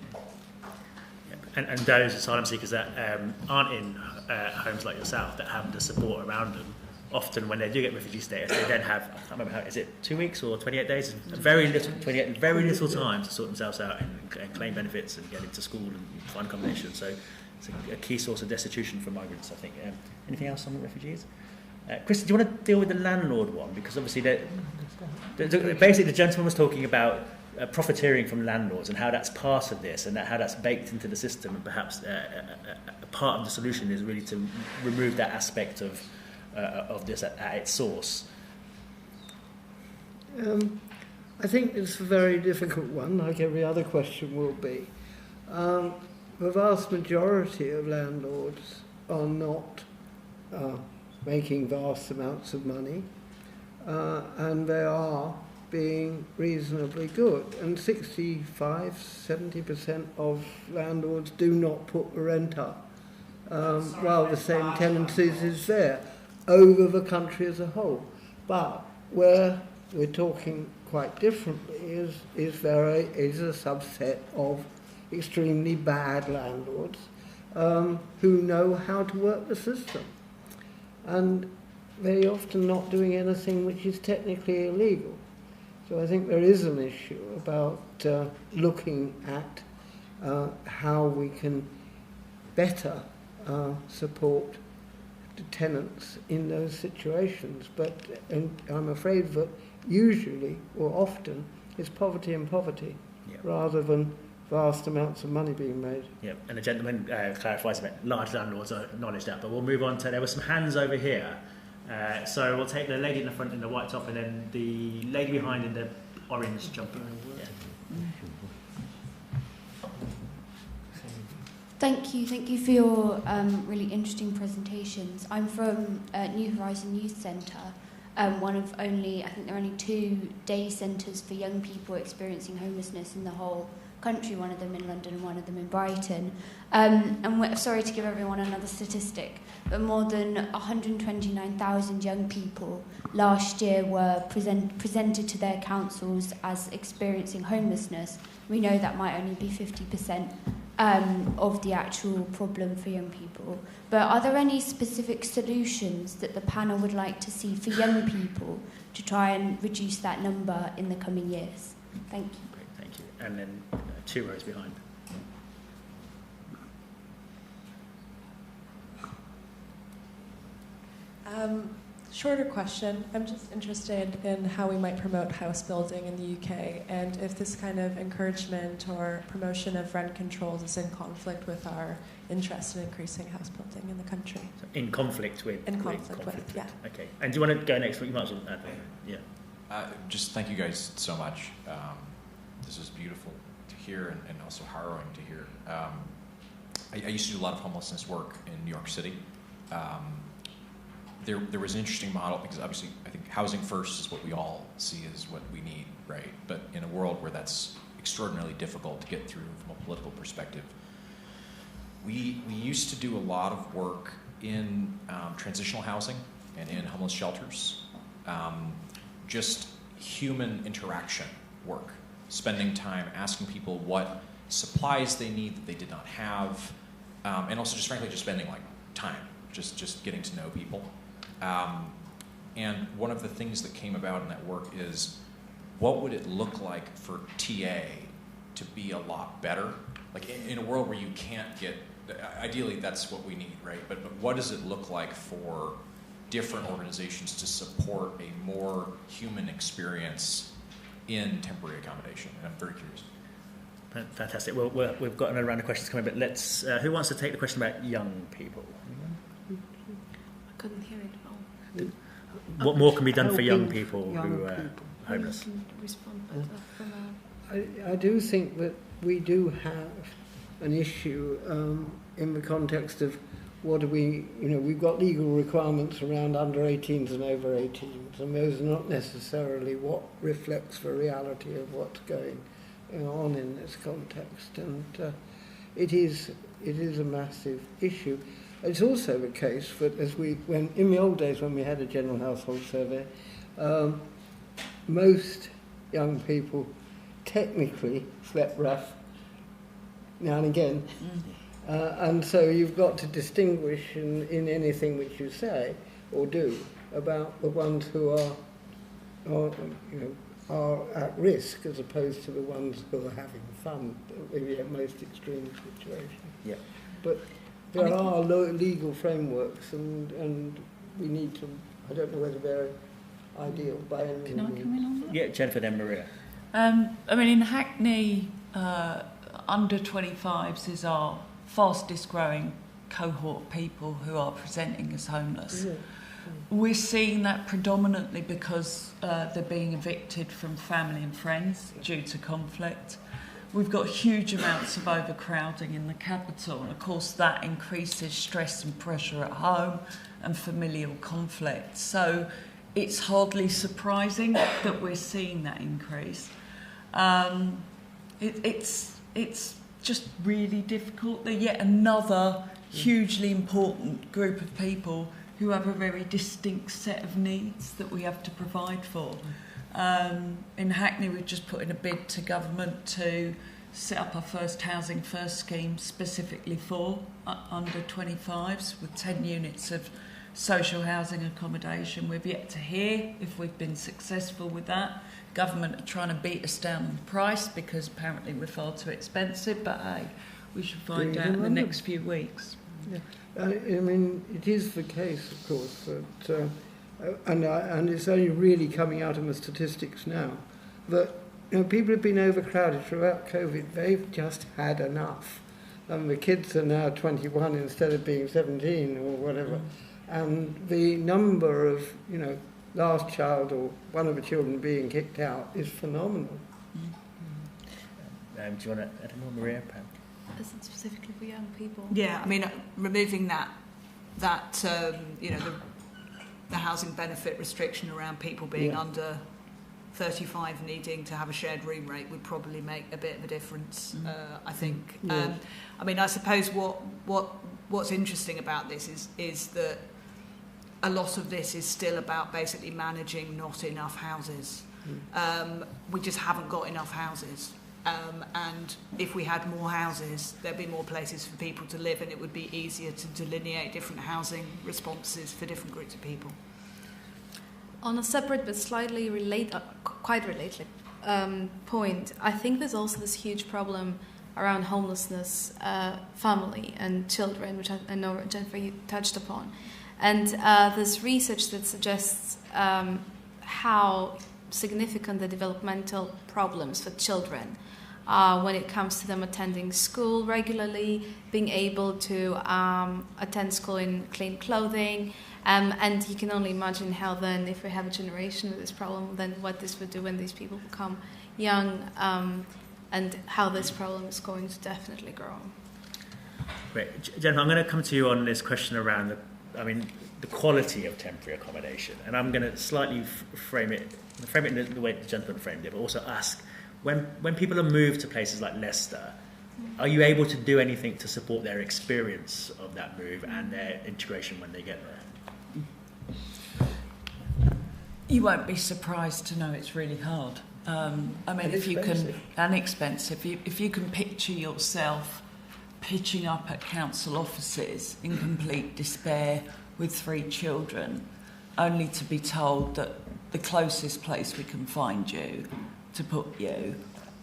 And those asylum seekers that aren't in homes like yourself, that have the support around them, often when they do get refugee status, they then have, I can't remember how, is it 2 weeks or 28 days? Very little time to sort themselves out and claim benefits and get into school and find accommodation. So it's a key source of destitution for migrants, I think. Anything else on the refugees? Chris, do you want to deal with the landlord one? Because obviously, basically the gentleman was talking about profiteering from landlords and how that's part of this and how that's baked into the system, and perhaps a part of the solution is really to remove that aspect of this at its source. I think it's a very difficult one, like every other question will be. The vast majority of landlords are not making vast amounts of money, and they are being reasonably good. And 65-70% of landlords do not put the rent up, while the same tendencies is there over the country as a whole. But where we're talking quite differently is there is a subset of extremely bad landlords who know how to work the system, and very often not doing anything which is technically illegal. So I think there is an issue about looking at how we can better support the tenants in those situations. But I'm afraid that usually or often it's poverty and poverty, rather than vast amounts of money being made. Yeah, and the gentleman clarifies a bit. Large landlords acknowledge that, but we'll move on to, there were some hands over here. So we'll take the lady in the front in the white top and then the lady behind in the orange jumper. Yeah. Thank you for your really interesting presentations. I'm from New Horizon Youth Centre, one of only, I think there are only 2 day centres for young people experiencing homelessness in the whole country, one of them in London and one of them in Brighton. And we're sorry to give everyone another statistic, but more than 129,000 young people last year were presented to their councils as experiencing homelessness. We know that might only be 50% of the actual problem for young people. But are there any specific solutions that the panel would like to see for young people to try and reduce that number in the coming years? Thank you. Thank you. And then 2 rows behind. Shorter question. I'm just interested in how we might promote house building in the UK, and if this kind of encouragement or promotion of rent controls is in conflict with our interest in increasing house building in the country. So in conflict with? In conflict with, yeah. Okay. And do you want to go next? You might as well add that. Yeah. Just thank you guys so much. This is beautiful to hear and also harrowing to hear. I used to do a lot of homelessness work in New York City. There was an interesting model, because obviously I think housing first is what we all see as what we need, right? But in a world where that's extraordinarily difficult to get through from a political perspective, we used to do a lot of work in transitional housing and in homeless shelters. Just human interaction work, spending time asking people what supplies they need that they did not have, and also just frankly just spending like time, just getting to know people. And one of the things that came about in that work is, what would it look like for TA to be a lot better? Like in a world where you can't get, ideally that's what we need, right? But what does it look like for different organizations to support a more human experience in temporary accommodation? And I'm very curious. Fantastic. Well, we've got another round of questions coming, but let's. Who wants to take the question about young people? I couldn't hear it well. What more can be done for young people who are homeless? I do think that we do have an issue in the context of what do we, we've got legal requirements around under 18s and over 18s, and those are not necessarily what reflects the reality of what's going on in this context, and it is a massive issue. It's also the case that when in the old days when we had a general household survey, most young people technically slept rough now and again, and so you've got to distinguish in anything which you say or do about the ones who are at risk as opposed to the ones who are having fun in the most extreme situation. Yeah. But there are legal frameworks, and we need to. I don't know whether they're ideal by any means. Can I come in on that? Yeah, Jennifer, then Maria. In Hackney, under 25s is our fastest growing cohort of people who are presenting as homeless. Yeah. We're seeing that predominantly because they're being evicted from family and friends due to conflict. We've got huge amounts of overcrowding in the capital, and of course that increases stress and pressure at home and familial conflict. So it's hardly surprising that we're seeing that increase. It's just really difficult. They're yet another hugely important group of people who have a very distinct set of needs that we have to provide for. In Hackney, we've just put in a bid to government to set up our first Housing First scheme specifically for under 25s with 10 units of social housing accommodation. We've yet to hear if we've been successful with that. Government are trying to beat us down on the price because apparently we're far too expensive, but hey, we should find out in the next few weeks. Yeah. It is the case, of course, that, and it's only really coming out in the statistics now, that people have been overcrowded throughout COVID. They've just had enough. And the kids are now 21 instead of being 17 or whatever. And the number of, last child or one of the children being kicked out is phenomenal. Do you want to add more, Maria? Is it specifically for young people? Yeah, removing that the housing benefit restriction around people being under 35 needing to have a shared room rate would probably make a bit of a difference, I think. Yeah. I suppose what's interesting about this is that a lot of this is still about basically managing not enough houses. We just haven't got enough houses. And if we had more houses, there'd be more places for people to live, and it would be easier to delineate different housing responses for different groups of people. On a separate but slightly quite related point, I think there's also this huge problem around homelessness, family and children, which I know, Jennifer, you touched upon. And there's research that suggests how significant the developmental problems for children when it comes to them attending school regularly, being able to attend school in clean clothing. And you can only imagine how then, if we have a generation with this problem, then what this would do when these people become young, and how this problem is going to definitely grow. Great. Jennifer, I'm going to come to you on this question around the quality of temporary accommodation. And I'm going to slightly frame it in the way the gentleman framed it, but also ask, when people are moved to places like Leicester, are you able to do anything to support their experience of that move and their integration when they get there? You won't be surprised to know it's really hard. If you can picture yourself pitching up at council offices in complete despair with 3 children, only to be told that the closest place we can find you to put you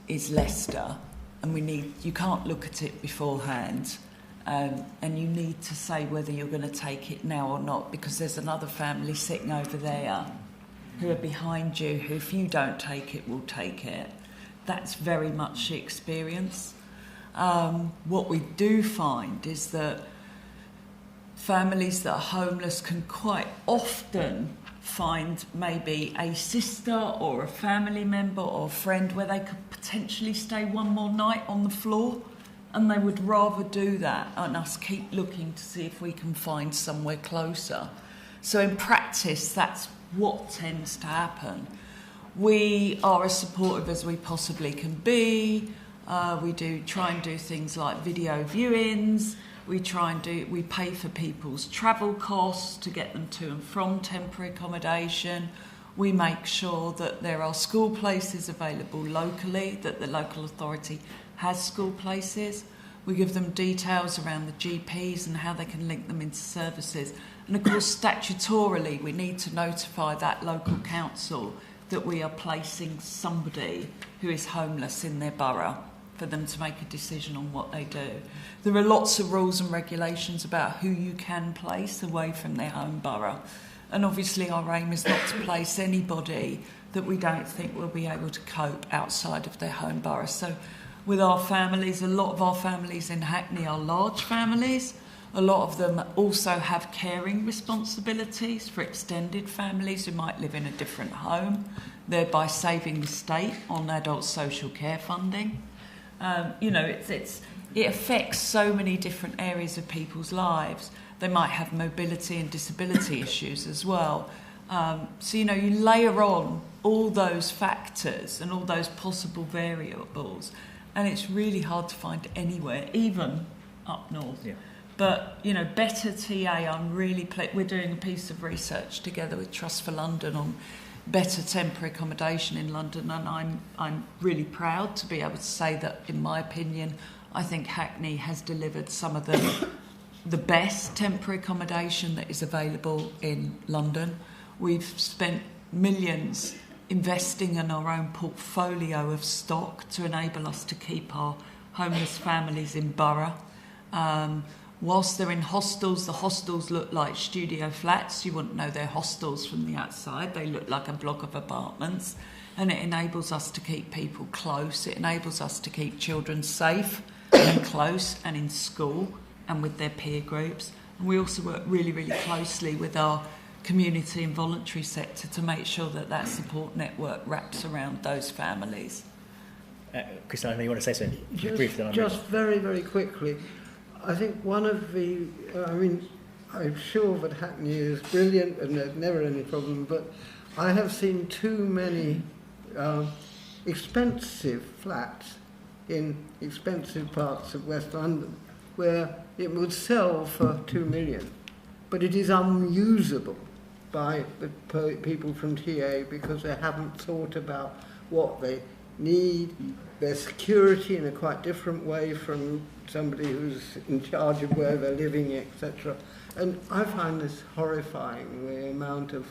is Leicester, and you can't look at it beforehand, and you need to say whether you're going to take it now or not, because there's another family sitting over there who are behind you, who if you don't take it, will take it. That's very much the experience. What we do find is that families that are homeless can quite often find maybe a sister or a family member or a friend where they could potentially stay one more night on the floor, and they would rather do that and us keep looking to see if we can find somewhere closer. So in practice, that's what tends to happen. We are as supportive as we possibly can be. We do try and do things like video viewings. We pay for people's travel costs to get them to and from temporary accommodation. We make sure that there are school places available locally, that the local authority has school places. We give them details around the GPs and how they can link them into services. And of course, statutorily, we need to notify that local council that we are placing somebody who is homeless in their borough for them to make a decision on what they do. There are lots of rules and regulations about who you can place away from their home borough. And obviously our aim is not to place anybody that we don't think will be able to cope outside of their home borough. So with our families, a lot of our families in Hackney are large families. A lot of them also have caring responsibilities for extended families who might live in a different home, thereby saving the state on adult social care funding. It affects so many different areas of people's lives. They might have mobility and disability issues as well. You layer on all those factors and all those possible variables, and it's really hard to find anywhere, even up north. Yeah. But, better TA, we're doing a piece of research together with Trust for London on better temporary accommodation in London, and I'm really proud to be able to say that, in my opinion, I think Hackney has delivered some of the best temporary accommodation that is available in London. We've spent millions investing in our own portfolio of stock to enable us to keep our homeless families in borough. Whilst they're in hostels, the hostels look like studio flats. You wouldn't know they're hostels from the outside. They look like a block of apartments. And it enables us to keep people close. It enables us to keep children safe and close and in school and with their peer groups. And we also work really, really closely with our community and voluntary sector to make sure that support network wraps around those families. Christina, I know you want to say something briefly. Just very, very quickly. I think one of the, I'm sure that Hackney is brilliant and there's never any problem, but I have seen too many expensive flats in expensive parts of West London where it would sell for 2 million, but it is unusable by the people from TA because they haven't thought about what they need, their security in a quite different way from somebody who's in charge of where they're living, etc. And I find this horrifying, the amount of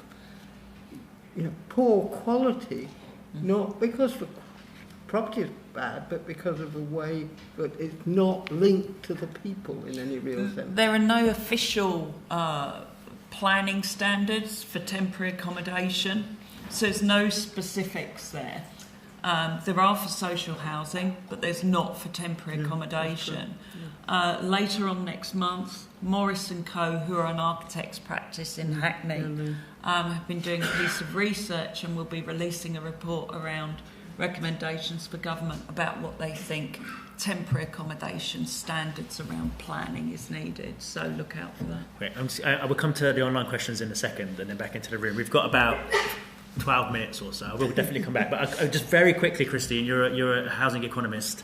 poor quality Not because the property is bad, but because of the way that it's not linked to the people in any real sense. There are no official planning standards for temporary accommodation, so there's no specifics there. There are for social housing, but there's not for temporary accommodation. Later on next month, Morris & Co., who are an architect's practice in Hackney, have been doing a piece of research and will be releasing a report around recommendations for government about what they think temporary accommodation standards around planning is needed. So look out for that. Great. I will come to the online questions in a second and then back into the room. We've got about 12 minutes or so. We'll definitely come back. But just very quickly, Christine, you're a housing economist.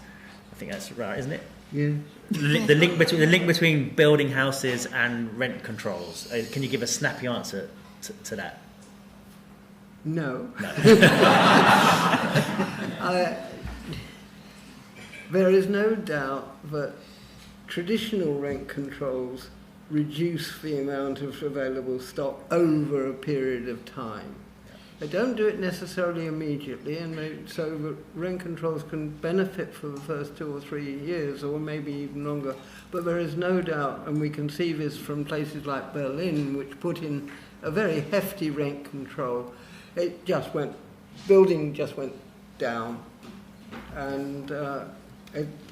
I think that's right, isn't it? Yeah. The link between building houses and rent controls. Can you give a snappy answer to that? No. There is no doubt that traditional rent controls reduce the amount of available stock over a period of time. They don't do it necessarily immediately, and so the rent controls can benefit for the first 2 or 3 years, or maybe even longer. But there is no doubt, and we can see this from places like Berlin, which put in a very hefty rent control. Building just went down, and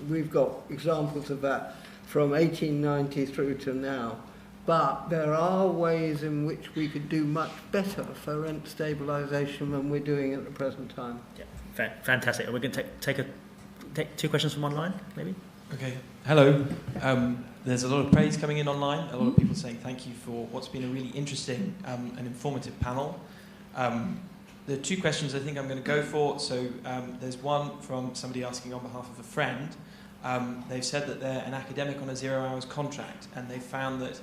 we've got examples of that from 1890 through to now. But there are ways in which we could do much better for rent stabilisation than we're doing at the present time. Yeah, fantastic. And we're going to take 2 questions from online, maybe? Okay. Hello. There's a lot of praise coming in online. A lot of people saying thank you for what's been a really interesting and informative panel. There are 2 questions I think I'm going to go for. So there's one from somebody asking on behalf of a friend. They've said that they're an academic on a 0 hours contract, and they've found that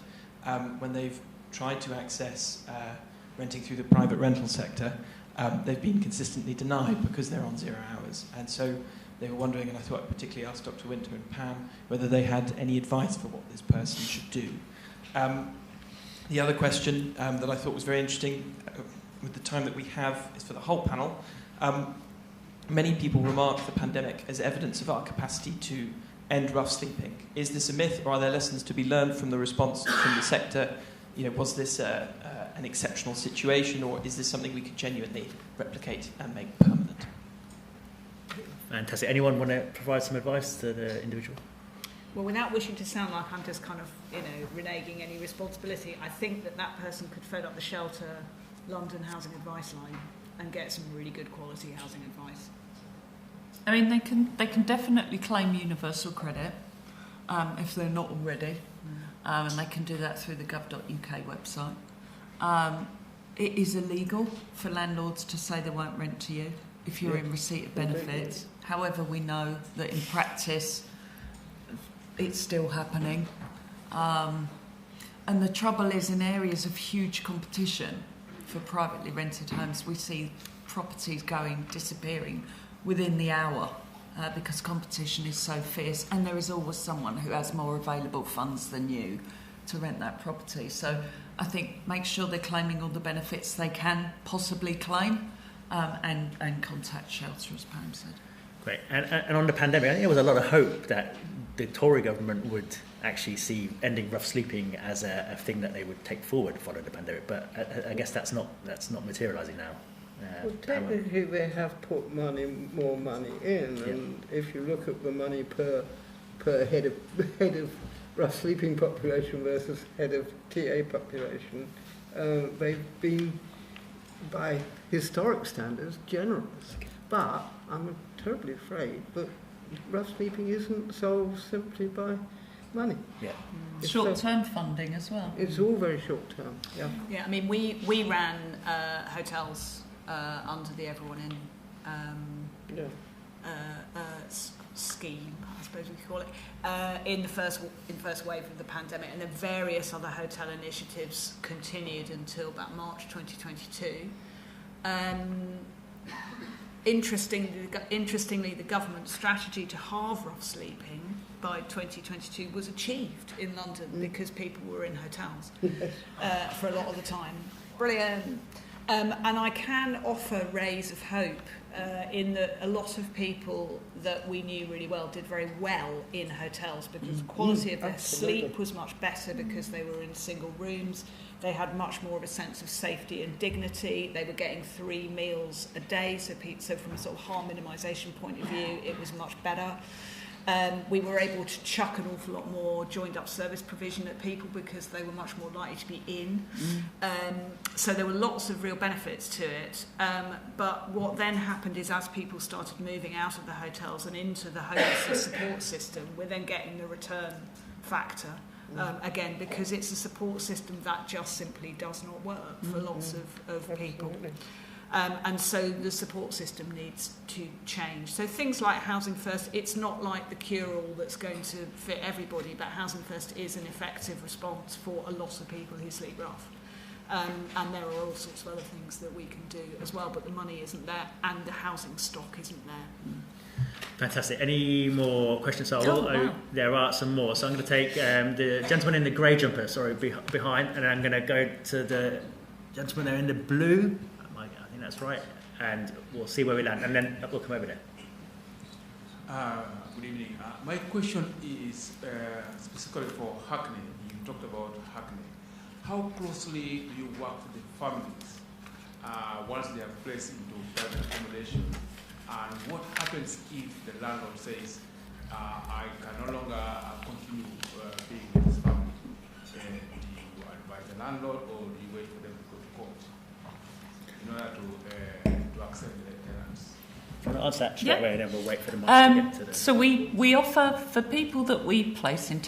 when they've tried to access renting through the private rental sector, they've been consistently denied because they're on 0 hours. And so they were wondering, and I thought I'd particularly ask Dr. Wynter and Pam, whether they had any advice for what this person should do. The other question that I thought was very interesting, with the time that we have, is for the whole panel. Many people remark the pandemic as evidence of our capacity to end rough sleeping. Is this a myth, or are there lessons to be learned from the response from the sector? Was this an exceptional situation, or is this something we could genuinely replicate and make permanent? Fantastic. Anyone want to provide some advice to the individual? Well, without wishing to sound like I'm just kind of, reneging any responsibility, I think that person could phone up the Shelter London Housing Advice Line and get some really good quality housing advice. I mean, they can definitely claim universal credit if they're not already, and they can do that through the gov.uk website. It is illegal for landlords to say they won't rent to you if you're in receipt of benefits. However, we know that in practice it's still happening. And the trouble is, in areas of huge competition for privately rented homes, we see properties disappearing within the hour because competition is so fierce, and there is always someone who has more available funds than you to rent that property. So I think make sure they're claiming all the benefits they can possibly claim, and contact Shelter, as Pam said. Great. And on the pandemic, I think there was a lot of hope that the Tory government would actually see ending rough sleeping as a thing that they would take forward following the pandemic. But I guess that's not materialising now. Well, technically, they have put more money in, and if you look at the money per head of rough sleeping population versus head of TA population, they've been, by historic standards, generous. But I'm terribly afraid that rough sleeping isn't solved simply by money. Yeah. Short-term funding as well. It's all very short-term. Yeah. Yeah. I mean, we ran hotels under the Everyone In scheme, I suppose we could call it, in the first wave of the pandemic, and then various other hotel initiatives continued until about March 2022. Interestingly, the government strategy to halve rough sleeping by 2022 was achieved in London because people were in hotels for a lot of the time. Brilliant. And I can offer rays of hope in that a lot of people that we knew really well did very well in hotels because the quality of their sleep was much better because they were in single rooms. They had much more of a sense of safety and dignity. They were getting 3 meals a day, so from a sort of harm minimisation point of view, it was much better. We were able to chuck an awful lot more joined up service provision at people because they were much more likely to be in. So there were lots of real benefits to it. But what then happened is as people started moving out of the hotels and into the homelessness support system, we're then getting the return factor. Again, because it's a support system that just simply does not work for lots of people. And so the support system needs to change. So things like Housing First, it's not like the cure-all that's going to fit everybody, but Housing First is an effective response for a lot of people who sleep rough. And there are all sorts of other things that we can do as well, but the money isn't there and the housing stock isn't there. Fantastic. Any more questions? Wow. There are some more. So I'm going to take the gentleman in the grey jumper, behind, and I'm going to go to the gentleman there in the blue. I think that's right. And we'll see where we land. And then we'll come over there. Good evening. My question is specifically for Hackney. You talked about Hackney. How closely do you work with the families once they are placed into private accommodation? And what happens if the landlord says, I can no longer continue being with this family? Do you advise the landlord or do you wait for them to go to court in order to accept the tenants? Do you want to answer that straight away and then we'll wait for the mic to get to the... So we offer, for people that we place in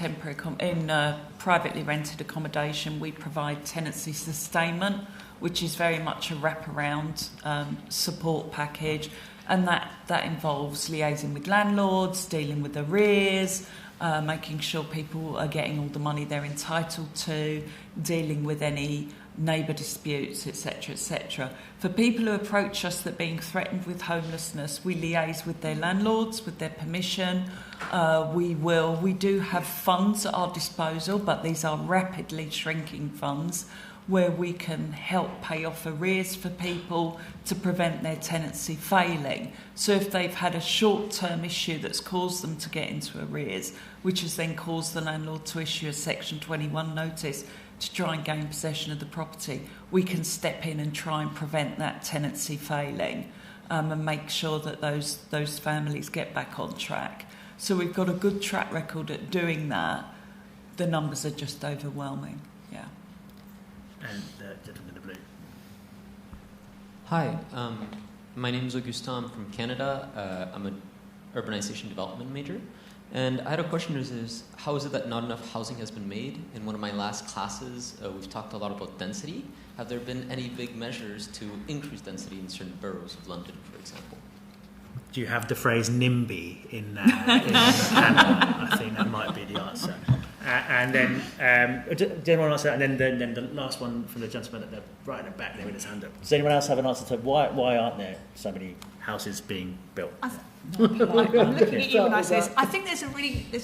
privately rented accommodation, we provide tenancy sustainment, which is very much a wraparound support package. And that involves liaising with landlords, dealing with arrears, making sure people are getting all the money they're entitled to, dealing with any neighbour disputes, etc., etc. For people who approach us that are being threatened with homelessness, we liaise with their landlords, with their permission. We do have funds at our disposal, but these are rapidly shrinking funds, where we can help pay off arrears for people to prevent their tenancy failing. So if they've had a short-term issue that's caused them to get into arrears, which has then caused the landlord to issue a Section 21 notice to try and gain possession of the property, we can step in and try and prevent that tenancy failing and make sure that those families get back on track. So we've got a good track record at doing that. The numbers are just overwhelming. And the gentleman in the blue. Hi, my name is Augustin. I'm from Canada. I'm an urbanization development major. And I had a question is how is it that not enough housing has been made? In one of my last classes, we've talked a lot about density. Have there been any big measures to increase density in certain boroughs of London, for example? Do you have the phrase NIMBY in the panel? I think that might be the answer. And then, does anyone else? And then the last one from the gentleman at the right at the back there with his hand up. Does anyone else have an answer to why aren't there so many houses being built? I'm looking at you when I say this. I think there's a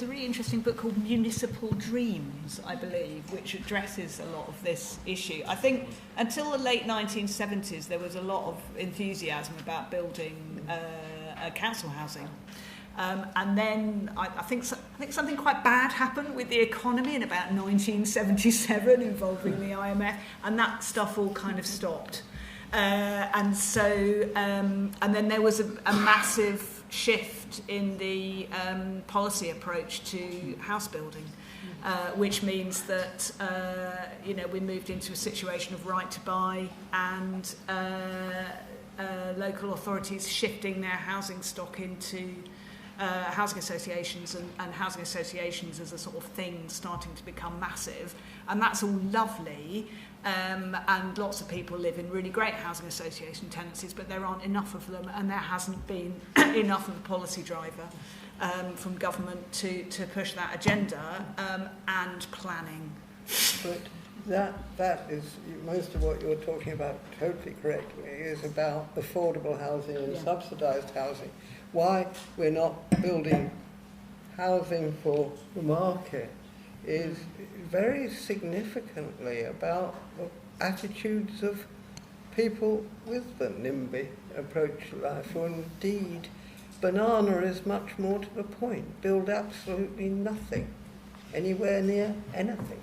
really interesting book called Municipal Dreams, I believe, which addresses a lot of this issue. I think until the late 1970s, there was a lot of enthusiasm about building council housing. And then I think something quite bad happened with the economy in about 1977 involving the IMF, and that stuff all kind of stopped. And then there was a massive shift in the policy approach to house building, which means that we moved into a situation of right to buy and local authorities shifting their housing stock into housing associations and housing associations as a sort of thing starting to become massive, and that's all lovely, and lots of people live in really great housing association tenancies, but there aren't enough of them, and there hasn't been enough of a policy driver from government to push that agenda and planning. But that is, most of what you're talking about totally correctly is about affordable housing and subsidised housing. Why we're not building housing for the market is very significantly about the attitudes of people with the NIMBY approach to life, or indeed, banana is much more to the point, build absolutely nothing, anywhere near anything.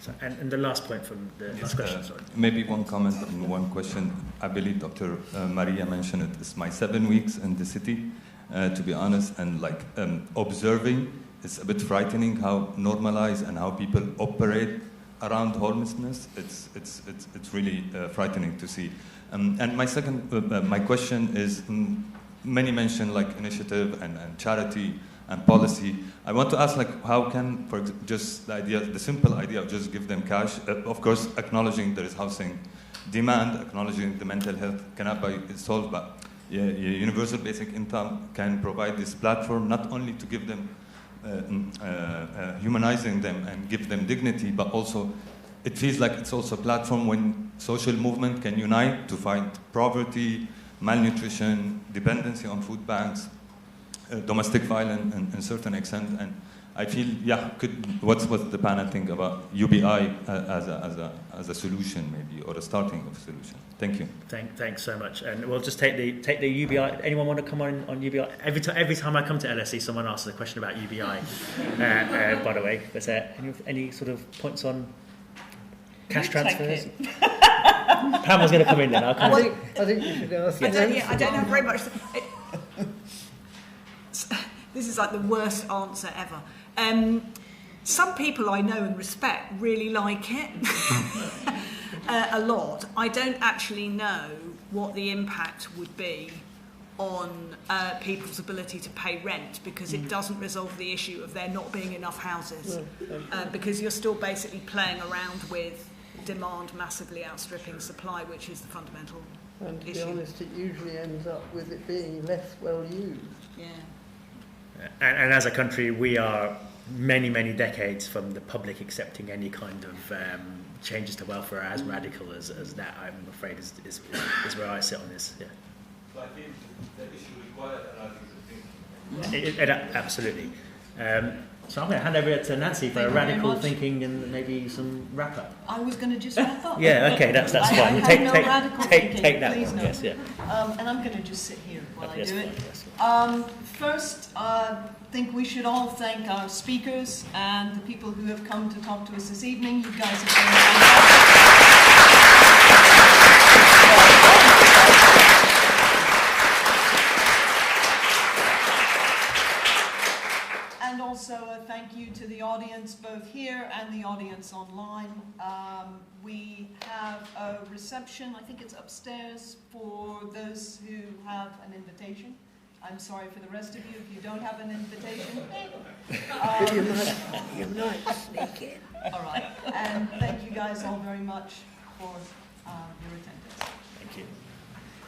So, and the last point from the last question, sorry. Maybe one comment and one question. I believe Dr. Maria mentioned it. It's my 7 weeks in the city, to be honest, and like observing, it's a bit frightening how normalized and how people operate around homelessness. It's really frightening to see. And my second, my question is, many mention like initiative and charity and policy. I want to ask, like, how can, for example, just the simple idea of just give them cash, of course, acknowledging there is housing demand, acknowledging the mental health cannot be solved, but universal basic income can provide this platform, not only to give them, humanizing them and give them dignity, but also it feels like it's also a platform when social movement can unite to fight poverty, malnutrition, dependency on food banks, domestic violence in a certain extent. And I feel, what's the panel think about UBI as a solution, maybe, or a starting of a solution? Thank you. Thanks so much. And we'll just take the UBI. Anyone want to come on UBI? Every time I come to LSE, someone asks a question about UBI. By the way, but any sort of points on cash transfers? Pam was going to come in then. I think you should ask. I don't have very much. This is like the worst answer ever. Some people I know and respect really like it a lot. I don't actually know what the impact would be on people's ability to pay rent, because it doesn't resolve the issue of there not being enough houses, because you're still basically playing around with demand massively outstripping supply, which is the fundamental and to issue. be honest, it usually ends up with it being less well used. Yeah. And as a country, we are many, many decades from the public accepting any kind of changes to welfare as radical as that, I'm afraid, is where I sit on this. Yeah. So I think the issue requires a radical thinking. Absolutely. So I'm going to hand over to Nancy for a radical thinking and maybe some wrap up. I was going to just wrap up. Yeah, okay, that's fine. I Take that please one. no. Yes, yeah. And I'm going to just sit here while I do it. Yes. First, I think we should all thank our speakers and the people who have come to talk to us this evening. You guys have been And also a thank you to the audience both here and the audience online. We have a reception, I think it's upstairs, for those who have an invitation. I'm sorry for the rest of you if you don't have an invitation. You might sneak in. All right. And thank you guys all very much for your attendance. Thank you.